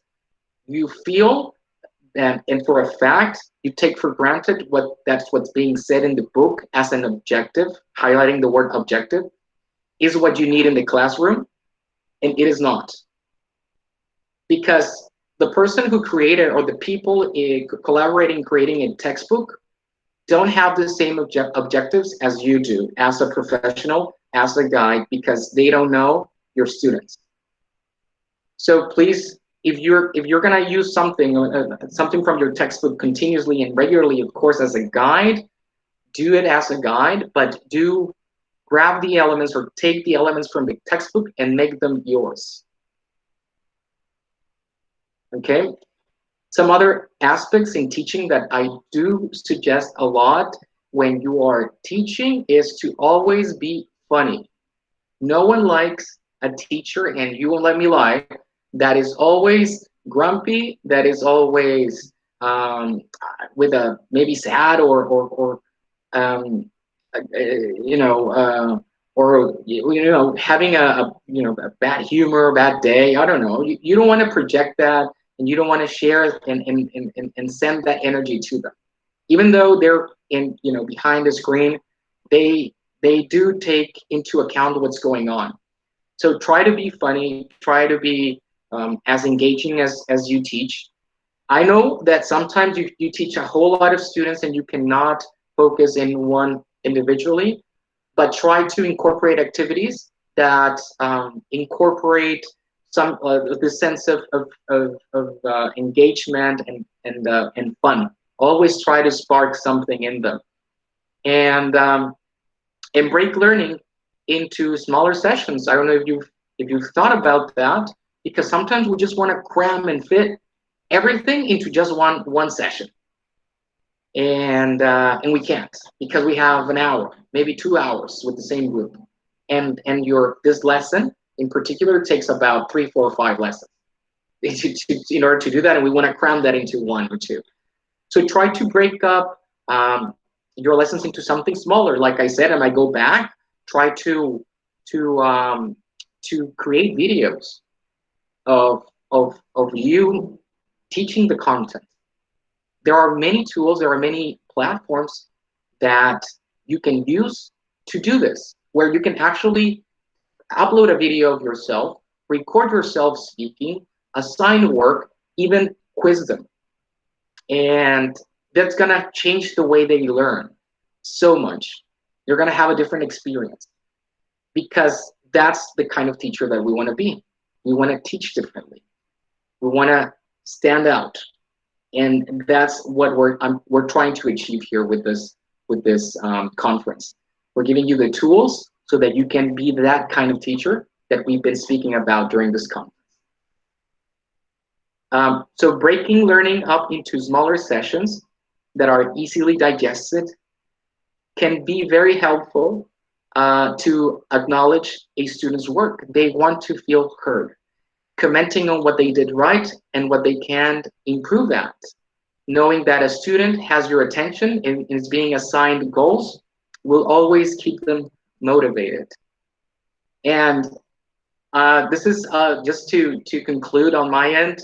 you feel that, and for a fact, you take for granted what's being said in the book as an objective, highlighting the word objective, is what you need in the classroom, and it is not. Because the person who created, or the people collaborating, creating a textbook, don't have the same objectives as you do as a professional, as a guide, because they don't know your students. So please, if you're gonna use something from your textbook continuously and regularly, of course, as a guide, do it as a guide, but do grab the elements or take the elements from the textbook and make them yours. Okay? Some other aspects in teaching that I do suggest a lot when you are teaching is to always be funny. No one likes a teacher, and you won't let me lie, that is always grumpy, that is always with a maybe sad or having a bad humor, bad day. I don't know. You don't want to project that, and you don't want to share and send that energy to them. Even though they're behind the screen, they do take into account what's going on. So try to be funny, try to be as engaging as you teach. I know that sometimes you teach a whole lot of students and you cannot focus in one individually, but try to incorporate activities that incorporate some the sense of engagement and fun. Always try to spark something in them, and break learning into smaller sessions. I don't know if you've thought about that, because sometimes we just want to cram and fit everything into just one session, and we can't, because we have an hour, maybe 2 hours with the same group, and this lesson in particular takes about 3, 4, 5 lessons in order to do that, and we want to cram that into 1 or 2. So try to break up your lessons into something smaller. Like I said, and I go back, try to create videos of you teaching the content. There are many tools, there are many platforms that you can use to do this, where you can actually upload a video of yourself, record yourself speaking, assign work, even quiz them. And that's gonna change the way they learn so much. You're gonna have a different experience, because that's the kind of teacher that we want to be. We want to teach differently. We want to stand out, and that's what we're trying to achieve here with this conference. We're giving you the tools so that you can be that kind of teacher that we've been speaking about during this conference. So breaking learning up into smaller sessions that are easily digested can be very helpful to acknowledge a student's work. They want to feel heard, commenting on what they did right and what they can improve at. Knowing that a student has your attention and is being assigned goals will always keep them motivated. And this is just to conclude on my end.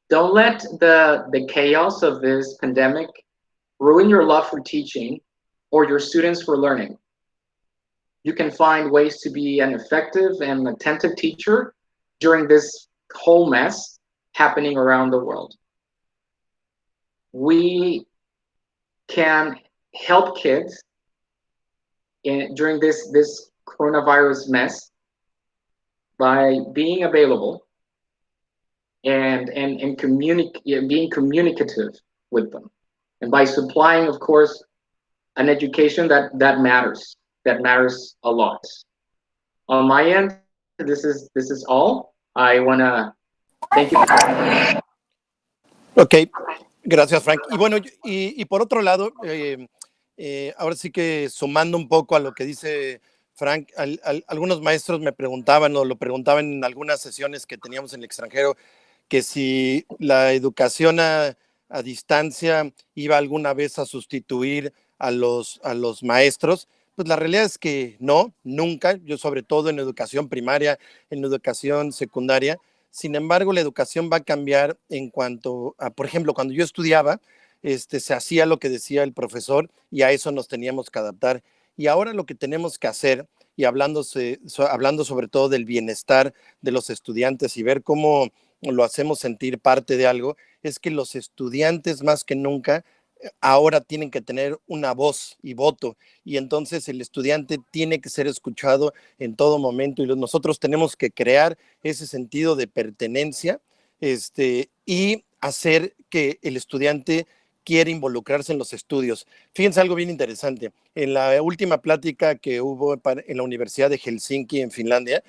Don't let the chaos of this pandemic ruin your love for teaching or your students for learning. You can find ways to be an effective and attentive teacher during this whole mess happening around the world. We can help kids during this coronavirus mess by being available and being communicative with them, and by supplying, of course, an education that matters a lot. On my end, this is all. I want to thank you. Ok, gracias, Frank. Y bueno, y por otro lado, ahora sí que sumando un poco a lo que dice Frank, algunos maestros me preguntaban, o lo preguntaban en algunas sesiones que teníamos en el extranjero, que si la educación a distancia iba alguna vez a sustituir a los maestros. Pues la realidad es que no, nunca. Yo, sobre todo en educación primaria, en educación secundaria. Sin embargo, la educación va a cambiar en cuanto a, por ejemplo, cuando yo estudiaba, se hacía lo que decía el profesor y a eso nos teníamos que adaptar. Y ahora lo que tenemos que hacer, y hablando sobre todo del bienestar de los estudiantes y ver cómo lo hacemos sentir parte de algo, es que los estudiantes más que nunca ahora tienen que tener una voz y voto, y entonces el estudiante tiene que ser escuchado en todo momento, y nosotros tenemos que crear ese sentido de pertenencia y hacer que el estudiante quiera involucrarse en los estudios. Fíjense algo bien interesante. En la última plática que hubo en la Universidad de Helsinki, en Finlandia,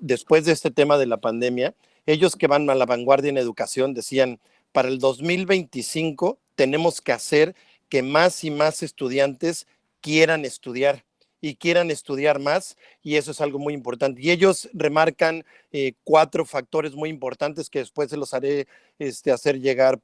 después de este tema de la pandemia, ellos que van a la vanguardia en educación decían, para el 2025 tenemos que hacer que más y más estudiantes quieran estudiar y quieran estudiar más, y eso es algo muy importante. Y ellos remarcan 4 factores muy importantes que después se los haré hacer llegar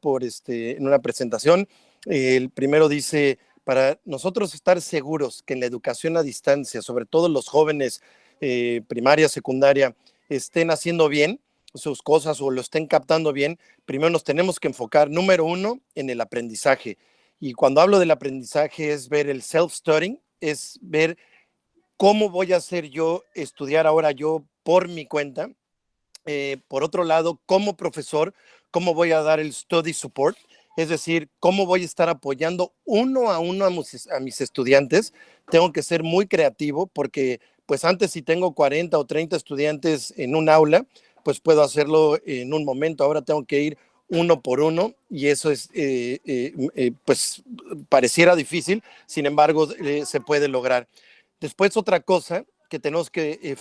en una presentación. El primero dice para nosotros estar seguros que en la educación a distancia, sobre todo los jóvenes primaria, secundaria, estén haciendo bien sus cosas o lo estén captando bien, primero nos tenemos que enfocar, número uno, en el aprendizaje. Y cuando hablo del aprendizaje es ver el self-studying, es ver cómo voy a hacer yo estudiar ahora yo por mi cuenta. Por otro lado, como profesor, cómo voy a dar el study support, es decir, cómo voy a estar apoyando uno a mis estudiantes. Tengo que ser muy creativo porque pues antes si tengo 40 o 30 estudiantes en un aula, pues puedo hacerlo en un momento. Ahora tengo que ir uno por uno y eso es, pues pareciera difícil, sin embargo, se puede lograr. Después otra cosa que tenemos que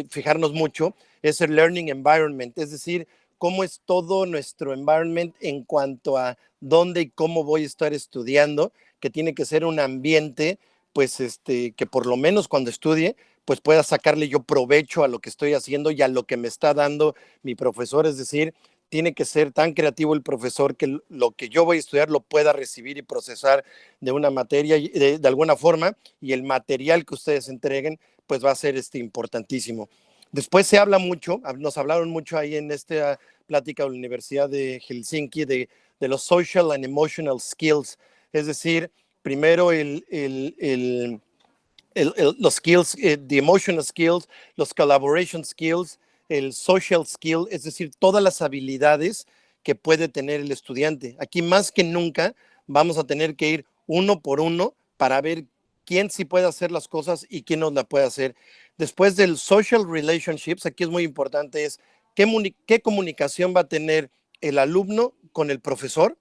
fijarnos mucho es el learning environment, es decir, cómo es todo nuestro environment en cuanto a dónde y cómo voy a estar estudiando, que tiene que ser un ambiente, pues, que por lo menos cuando estudie, pues pueda sacarle yo provecho a lo que estoy haciendo y a lo que me está dando mi profesor, es decir, tiene que ser tan creativo el profesor que lo que yo voy a estudiar lo pueda recibir y procesar de una materia, de alguna forma, y el material que ustedes entreguen, pues va a ser importantísimo. Después se habla mucho, nos hablaron mucho ahí en esta plática de la Universidad de Helsinki de los social and emotional skills, es decir, primero los skills, the emotional skills, los collaboration skills, el social skill, es decir, todas las habilidades que puede tener el estudiante. Aquí más que nunca vamos a tener que ir uno por uno para ver quién sí puede hacer las cosas y quién no la puede hacer. Después del social relationships, aquí es muy importante, es qué comunicación va a tener el alumno con el profesor,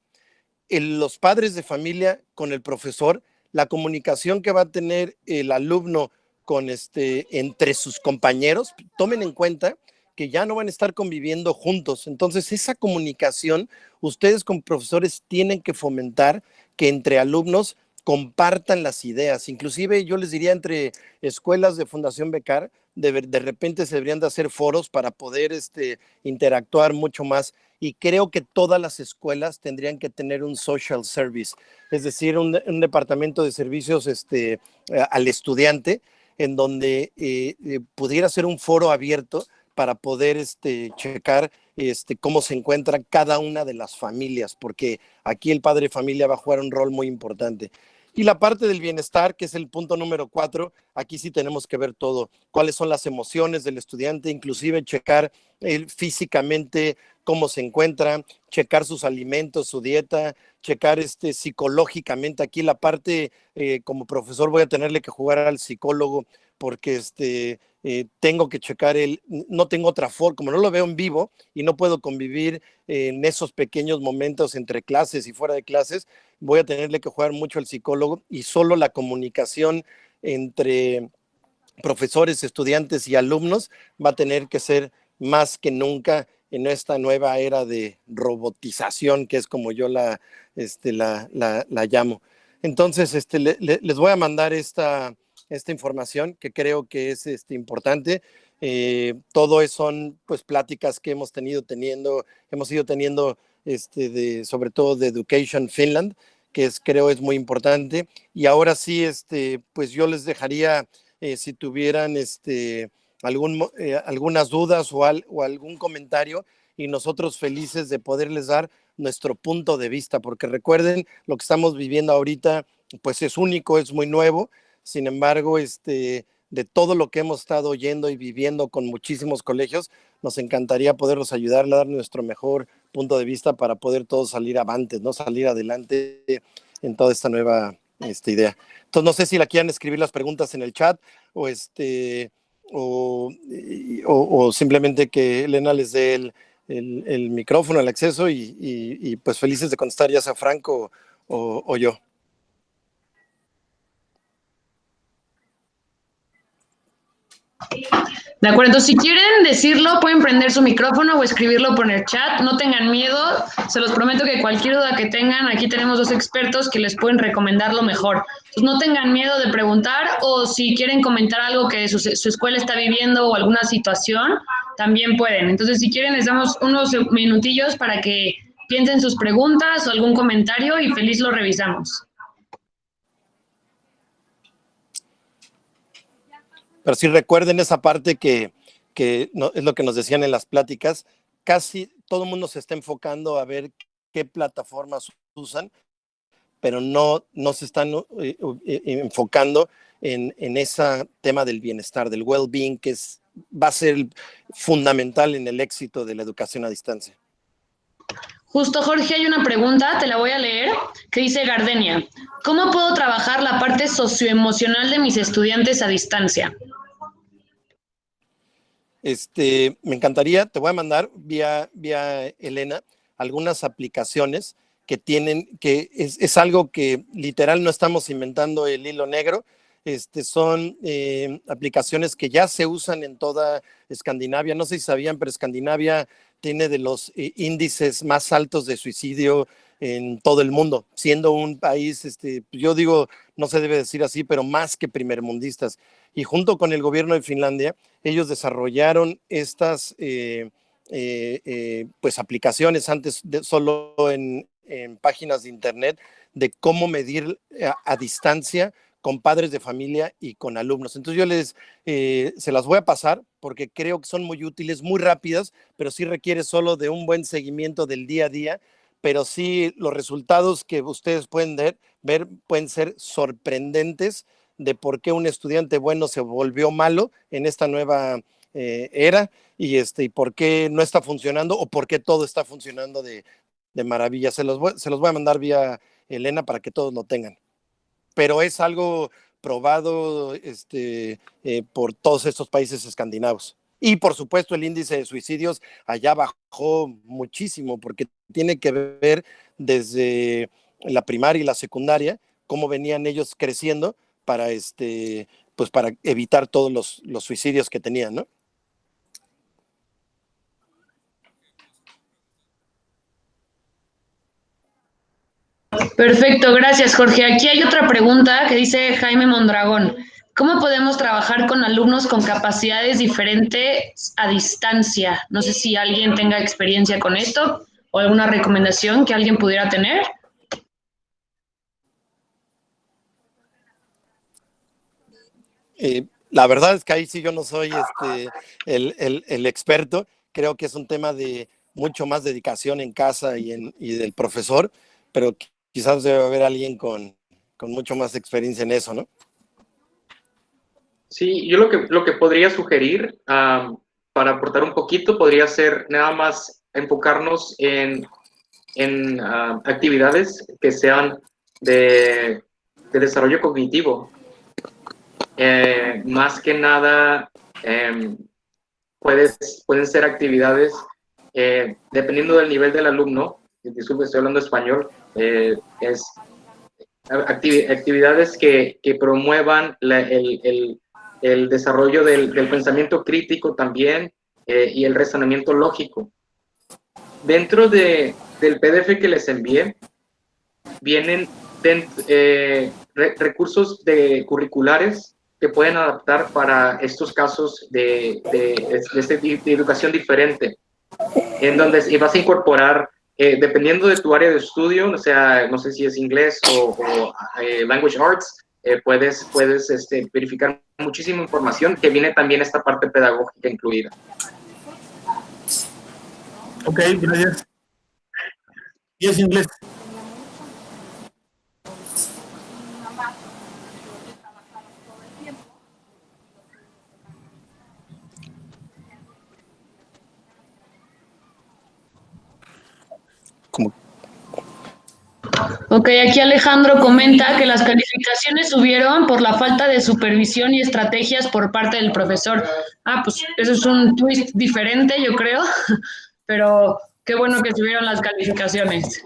los padres de familia con el profesor, la comunicación que va a tener el alumno con entre sus compañeros. Tomen en cuenta que ya no van a estar conviviendo juntos. Entonces, esa comunicación, ustedes como profesores tienen que fomentar que entre alumnos compartan las ideas. Inclusive yo les diría entre escuelas de Fundación Becar, de repente se deberían de hacer foros para poder interactuar mucho más. Y creo que todas las escuelas tendrían que tener un social service, es decir, un departamento de servicios al estudiante, en donde pudiera ser un foro abierto para poder checar cómo se encuentra cada una de las familias, porque aquí el padre de familia va a jugar un rol muy importante. Y la parte del bienestar, que es el punto número 4, aquí sí tenemos que ver todo. Cuáles son las emociones del estudiante, inclusive checar físicamente cómo se encuentra, checar sus alimentos, su dieta, checar psicológicamente. Aquí la parte, como profesor voy a tenerle que jugar al psicólogo porque tengo que checar no tengo otra forma, como no lo veo en vivo y no puedo convivir en esos pequeños momentos entre clases y fuera de clases, voy a tenerle que jugar mucho al psicólogo y solo la comunicación entre profesores, estudiantes y alumnos va a tener que ser más que nunca en esta nueva era de robotización, que es como yo la llamo. Entonces, les voy a mandar esta información que creo que es importante. Todo son pues pláticas que hemos ido teniendo sobre todo de Education Finland, que creo es muy importante. Y ahora sí, pues yo les dejaría, si tuvieran algunas dudas o algún comentario, y nosotros felices de poderles dar nuestro punto de vista, porque recuerden, lo que estamos viviendo ahorita, pues es único, es muy nuevo. Sin embargo, de todo lo que hemos estado oyendo y viviendo con muchísimos colegios, nos encantaría poderlos ayudar a dar nuestro mejor punto de vista para poder todos salir avantes, ¿no? Salir adelante en toda esta nueva idea. Entonces, no sé si la quieran escribir las preguntas en el chat o simplemente que Elena les dé el micrófono, el acceso y pues felices de contestar, ya sea Franco o yo. De acuerdo, si quieren decirlo, pueden prender su micrófono o escribirlo por el chat. No tengan miedo, se los prometo que cualquier duda que tengan, aquí tenemos 2 expertos que les pueden recomendar lo mejor. Entonces, no tengan miedo de preguntar, o si quieren comentar algo que su escuela está viviendo o alguna situación, también pueden. Entonces, si quieren, les damos unos minutillos para que piensen sus preguntas o algún comentario y feliz lo revisamos. Pero sí recuerden esa parte que no, es lo que nos decían en las pláticas, casi todo el mundo se está enfocando a ver qué plataformas usan, pero no se están enfocando en ese tema del bienestar, del well-being, que va a ser fundamental en el éxito de la educación a distancia. Justo, Jorge, hay una pregunta, te la voy a leer, que dice Gardenia. ¿Cómo puedo trabajar la parte socioemocional de mis estudiantes a distancia? Me encantaría, te voy a mandar vía Elena algunas aplicaciones que tienen, que es algo que literal no estamos inventando el hilo negro. Son aplicaciones que ya se usan en toda Escandinavia. No sé si sabían, pero Escandinavia tiene de los índices más altos de suicidio en todo el mundo, siendo un país, yo digo, no se debe decir así, pero más que primermundistas. Y junto con el gobierno de Finlandia, ellos desarrollaron estas pues aplicaciones antes solo en páginas de internet de cómo medir a distancia con padres de familia y con alumnos. Entonces yo se las voy a pasar porque creo que son muy útiles, muy rápidas, pero sí requiere solo de un buen seguimiento del día a día, pero sí los resultados que ustedes pueden ver pueden ser sorprendentes de por qué un estudiante bueno se volvió malo en esta nueva era y por qué no está funcionando o por qué todo está funcionando de maravilla. Se los voy a mandar vía Elena para que todos lo tengan. Pero es algo probado por todos estos países escandinavos. Y por supuesto el índice de suicidios allá bajó muchísimo porque tiene que ver desde la primaria y la secundaria, cómo venían ellos creciendo para, pues para evitar todos los suicidios que tenían, ¿no? Perfecto, gracias, Jorge. Aquí hay otra pregunta que dice Jaime Mondragón. ¿Cómo podemos trabajar con alumnos con capacidades diferentes a distancia? No sé si alguien tenga experiencia con esto o alguna recomendación que alguien pudiera tener. La verdad es que ahí sí yo no soy el experto. Creo que es un tema de mucho más dedicación en casa y del profesor, pero quizás debe haber alguien con mucho más experiencia en eso, ¿no? Sí, yo lo que podría sugerir para aportar un poquito podría ser nada más enfocarnos en actividades que sean de desarrollo cognitivo. Más que nada, pueden ser actividades, dependiendo del nivel del alumno, disculpe, estoy hablando español, es actividades que promuevan el desarrollo del pensamiento crítico también y el razonamiento lógico. Dentro del PDF que les envié, vienen recursos curriculares que pueden adaptar para estos casos de educación diferente, en donde vas a incorporar, dependiendo de tu área de estudio, o sea, no sé si es inglés o language arts, puedes verificar muchísima información que viene también esta parte pedagógica incluida. Ok, gracias. Y es inglés. Ok, aquí Alejandro comenta que las calificaciones subieron por la falta de supervisión y estrategias por parte del profesor. Ah, pues eso es un twist diferente, yo creo, pero qué bueno que subieron las calificaciones.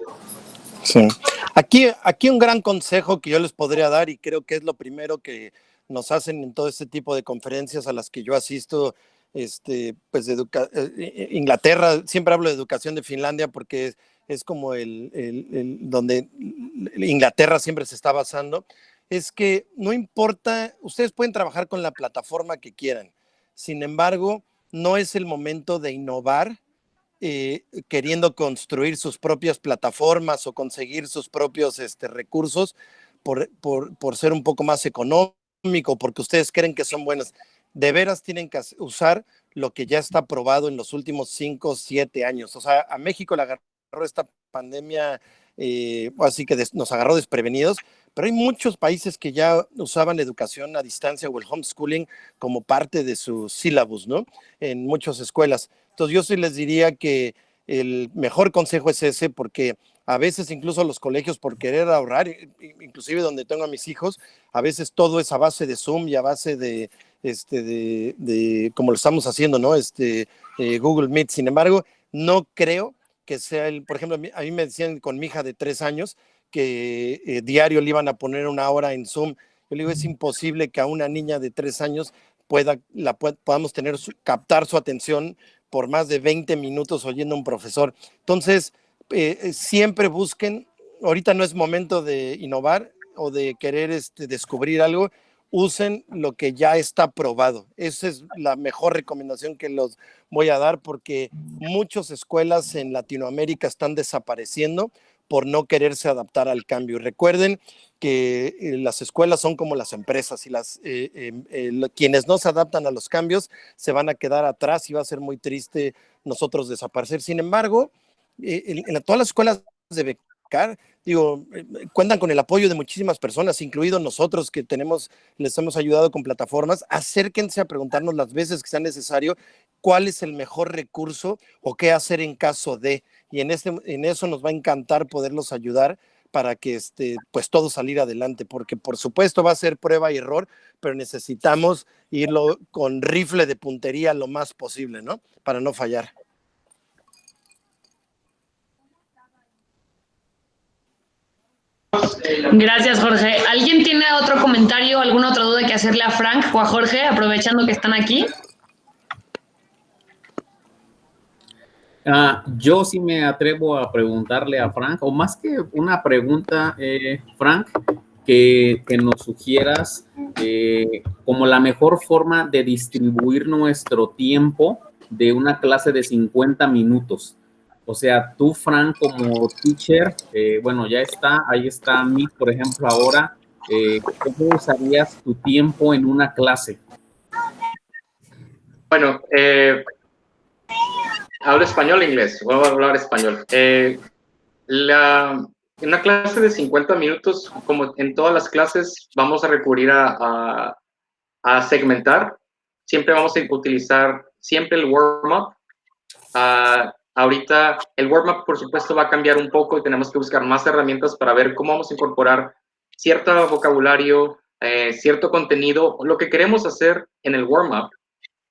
Sí. Aquí un gran consejo que yo les podría dar, y creo que es lo primero que nos hacen en todo este tipo de conferencias a las que yo asisto, pues Inglaterra, siempre hablo de educación de Finlandia porque es como donde Inglaterra siempre se está basando, es que no importa, ustedes pueden trabajar con la plataforma que quieran, sin embargo, no es el momento de innovar queriendo construir sus propias plataformas o conseguir sus propios recursos por ser un poco más económico, porque ustedes creen que son buenas. de veras tienen que usar lo que ya está aprobado en los últimos 5 o 7 años. O sea, a México le agarró esta pandemia, así que nos agarró desprevenidos, pero hay muchos países que ya usaban la educación a distancia o el homeschooling como parte de su sílabus, ¿no? En muchas escuelas. Entonces yo sí les diría que el mejor consejo es ese, porque a veces incluso los colegios, por querer ahorrar, inclusive donde tengo a mis hijos, a veces todo es a base de Zoom y a base de como lo estamos haciendo, ¿no? Google Meet. Sin embargo, no creo que sea por ejemplo, a mí me decían con mi hija de 3 años que diario le iban a poner 1 hora en Zoom. Yo le digo, es imposible que a una niña de 3 años podamos captar su atención por más de 20 minutos oyendo a un profesor. Entonces, siempre busquen, ahorita no es momento de innovar o de querer descubrir algo, usen lo que ya está probado. Esa es la mejor recomendación que los voy a dar, porque muchas escuelas en Latinoamérica están desapareciendo por no quererse adaptar al cambio. Y recuerden que las escuelas son como las empresas, y quienes no se adaptan a los cambios se van a quedar atrás y va a ser muy triste nosotros desaparecer. Sin embargo, en todas las escuelas de becar, cuentan con el apoyo de muchísimas personas, incluidos nosotros que les hemos ayudado con plataformas. Acérquense a preguntarnos las veces que sea necesario cuál es el mejor recurso o qué hacer en caso de, y en eso nos va a encantar poderlos ayudar para que pues todo salir adelante, porque por supuesto va a ser prueba y error, pero necesitamos irlo con rifle de puntería lo más posible, ¿no? Para no fallar. Gracias, Jorge. ¿Alguien tiene otro comentario, alguna otra duda que hacerle a Frank o a Jorge, aprovechando que están aquí? Yo sí me atrevo a preguntarle a Frank, o más que una pregunta, Frank, que nos sugieras como la mejor forma de distribuir nuestro tiempo de una clase de 50 minutos. O sea, tú, Frank, como teacher, bueno, ahí está Meet, por ejemplo, ahora, ¿cómo usarías tu tiempo en una clase? Bueno, ¿hablo español o inglés? Voy a hablar español. En una clase de 50 minutos, como en todas las clases, vamos a recurrir a segmentar. Siempre vamos a utilizar siempre el warm-up. Ahorita el warm-up, por supuesto, va a cambiar un poco y tenemos que buscar más herramientas para ver cómo vamos a incorporar cierto vocabulario, cierto contenido. Lo que queremos hacer en el warm-up,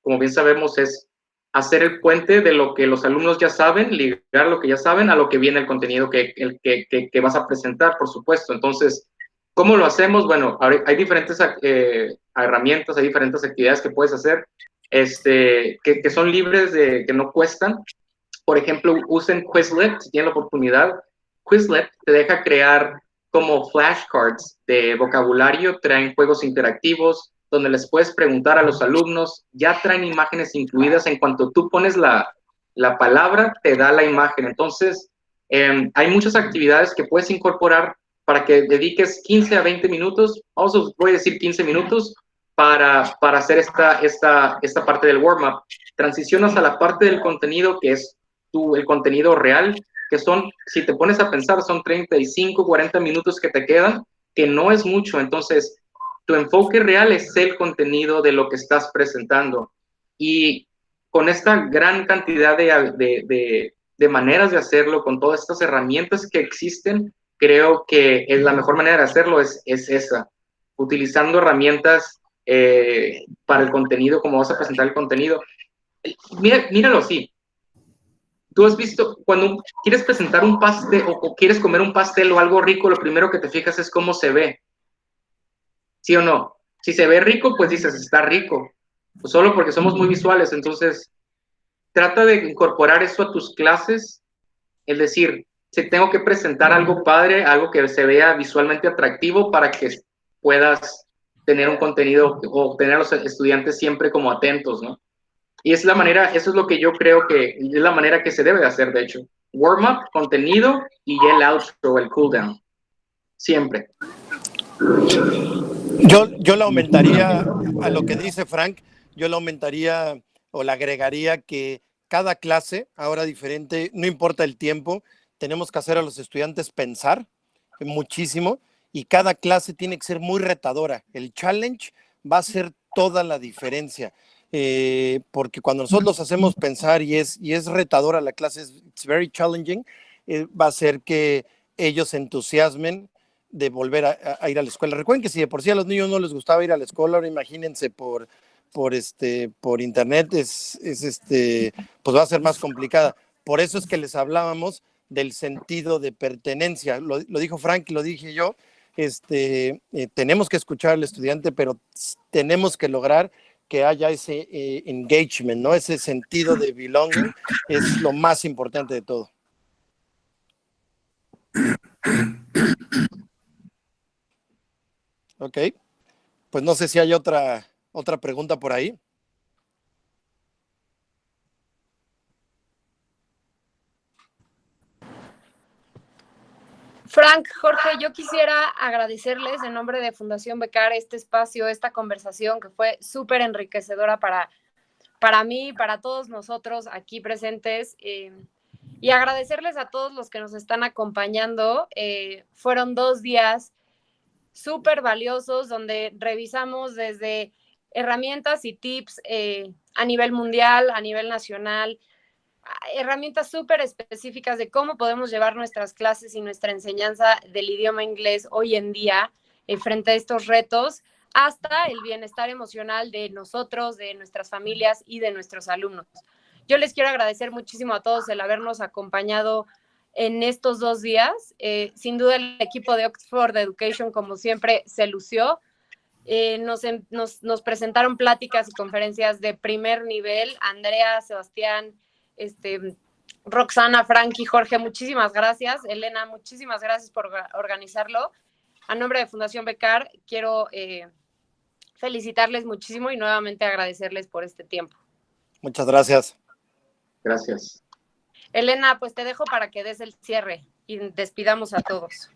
como bien sabemos, es hacer el puente de lo que los alumnos ya saben, ligar lo que ya saben a lo que viene el contenido que vas a presentar, por supuesto. Entonces, ¿cómo lo hacemos? Bueno, hay diferentes herramientas, hay diferentes actividades que puedes hacer que son libres, que no cuestan. Por ejemplo, usen Quizlet si tienen la oportunidad. Quizlet te deja crear como flashcards de vocabulario, traen juegos interactivos donde les puedes preguntar a los alumnos, ya traen imágenes incluidas. En cuanto tú pones la palabra, te da la imagen. Entonces, hay muchas actividades que puedes incorporar para que dediques 15 a 20 minutos, voy a decir 15 minutos, para hacer esta parte del warm-up. Transicionas a la parte del contenido, que es el contenido real, que son, si te pones a pensar, son 35, 40 minutos que te quedan, que no es mucho. Entonces, tu enfoque real es el contenido de lo que estás presentando. Y con esta gran cantidad de maneras de hacerlo, con todas estas herramientas que existen, creo que la mejor manera de hacerlo es esa, utilizando herramientas para el contenido, como vas a presentar el contenido. Míralo así. Tú has visto, cuando quieres presentar un pastel o quieres comer un pastel o algo rico, lo primero que te fijas es cómo se ve. ¿Sí o no? Si se ve rico, pues dices, está rico. Pues solo porque somos muy visuales. Entonces, trata de incorporar eso a tus clases. Es decir, si tengo que presentar algo padre, algo que se vea visualmente atractivo para que puedas tener un contenido o tener a los estudiantes siempre como atentos, ¿no? Y es la manera, eso es lo que yo creo que es la manera que se debe de hacer, de hecho. Warm-up, contenido y el outro, el cool-down. Siempre. Yo la aumentaría a lo que dice Frank, yo le aumentaría o le agregaría que cada clase, ahora diferente, no importa el tiempo, tenemos que hacer a los estudiantes pensar muchísimo y cada clase tiene que ser muy retadora. El challenge va a ser toda la diferencia, porque cuando nosotros los hacemos pensar y es retadora la clase, it's very challenging, va a hacer que ellos se entusiasmen de volver a ir a la escuela. Recuerden que si de por sí a los niños no les gustaba ir a la escuela, ahora imagínense por internet, pues va a ser más complicada. Por eso es que les hablábamos del sentido de pertenencia. Lo dijo Frank, lo dije yo, tenemos que escuchar al estudiante, pero tenemos que lograr que haya ese engagement, ¿no? Ese sentido de belonging es lo más importante de todo. Ok, pues no sé si hay otra pregunta por ahí. Frank, Jorge, yo quisiera agradecerles en nombre de Fundación Becar este espacio, esta conversación que fue súper enriquecedora para mí, para todos nosotros aquí presentes, y agradecerles a todos los que nos están acompañando. Fueron 2 días súper valiosos donde revisamos desde herramientas y tips a nivel mundial, a nivel nacional, herramientas súper específicas de cómo podemos llevar nuestras clases y nuestra enseñanza del idioma inglés hoy en día frente a estos retos, hasta el bienestar emocional de nosotros, de nuestras familias y de nuestros alumnos. Yo les quiero agradecer muchísimo a todos el habernos acompañado en estos 2 días. Sin duda el equipo de Oxford Education, como siempre, se lució. Nos presentaron pláticas y conferencias de primer nivel. Andrea, Sebastián, Roxana, Frankie, Jorge, muchísimas gracias. Elena, muchísimas gracias por organizarlo. A nombre de Fundación Becar, quiero felicitarles muchísimo y nuevamente agradecerles por este tiempo. Muchas gracias. Gracias. Elena, pues te dejo para que des el cierre y despidamos a todos.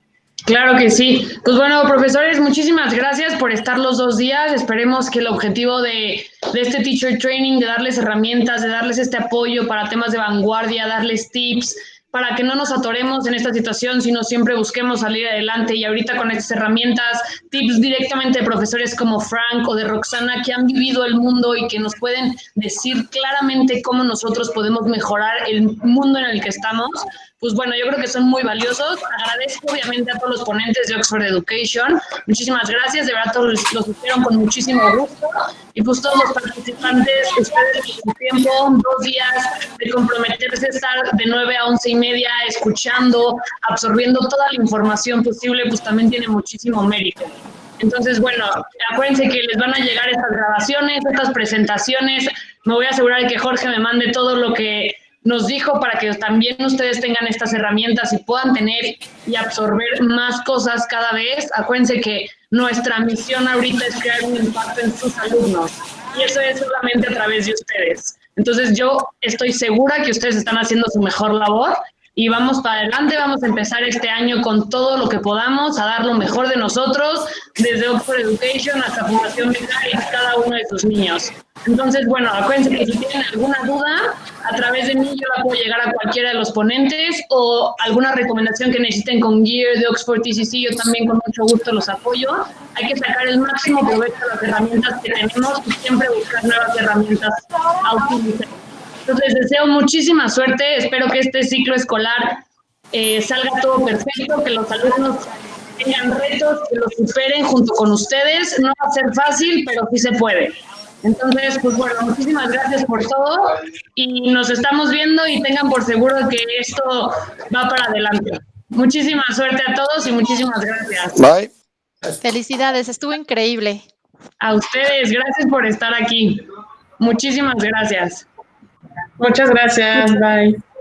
Claro que sí. Pues bueno, profesores, muchísimas gracias por estar los 2 días. Esperemos que el objetivo de este Teacher Training, de darles herramientas, de darles este apoyo para temas de vanguardia, darles tips, para que no nos atoremos en esta situación, sino siempre busquemos salir adelante. Y ahorita con estas herramientas, tips directamente de profesores como Frank o de Roxana, que han vivido el mundo y que nos pueden decir claramente cómo nosotros podemos mejorar el mundo en el que estamos, pues bueno, yo creo que son muy valiosos. Agradezco obviamente a todos los ponentes de Oxford Education. Muchísimas gracias, de verdad todos los hicieron con muchísimo gusto. Y pues todos los participantes, ustedes con su tiempo, 2 días de comprometerse a estar de 9 a 11:30, escuchando, absorbiendo toda la información posible, pues también tiene muchísimo mérito. Entonces, bueno, acuérdense que les van a llegar estas grabaciones, estas presentaciones. Me voy a asegurar de que Jorge me mande todo lo que nos dijo para que también ustedes tengan estas herramientas y puedan tener y absorber más cosas cada vez. Acuérdense que nuestra misión ahorita es crear un impacto en sus alumnos y eso es solamente a través de ustedes. Entonces yo estoy segura que ustedes están haciendo su mejor labor y vamos para adelante, vamos a empezar este año con todo lo que podamos, a dar lo mejor de nosotros, desde Oxford Education hasta Fundación Becar y cada uno de sus niños. Entonces, bueno, acuérdense que si tienen alguna duda, a través de mí yo la puedo llegar a cualquiera de los ponentes o alguna recomendación que necesiten con Gear de Oxford TCC, yo también con mucho gusto los apoyo. Hay que sacar el máximo provecho de las herramientas que tenemos y siempre buscar nuevas herramientas a utilizar. Entonces, deseo muchísima suerte, espero que este ciclo escolar salga todo perfecto, que los alumnos tengan retos, que los superen junto con ustedes. No va a ser fácil, pero sí se puede. Entonces, pues bueno, muchísimas gracias por todo y nos estamos viendo y tengan por seguro que esto va para adelante. Muchísima suerte a todos y muchísimas gracias. Bye. Felicidades, estuvo increíble. A ustedes, gracias por estar aquí. Muchísimas gracias. Muchas gracias, bye.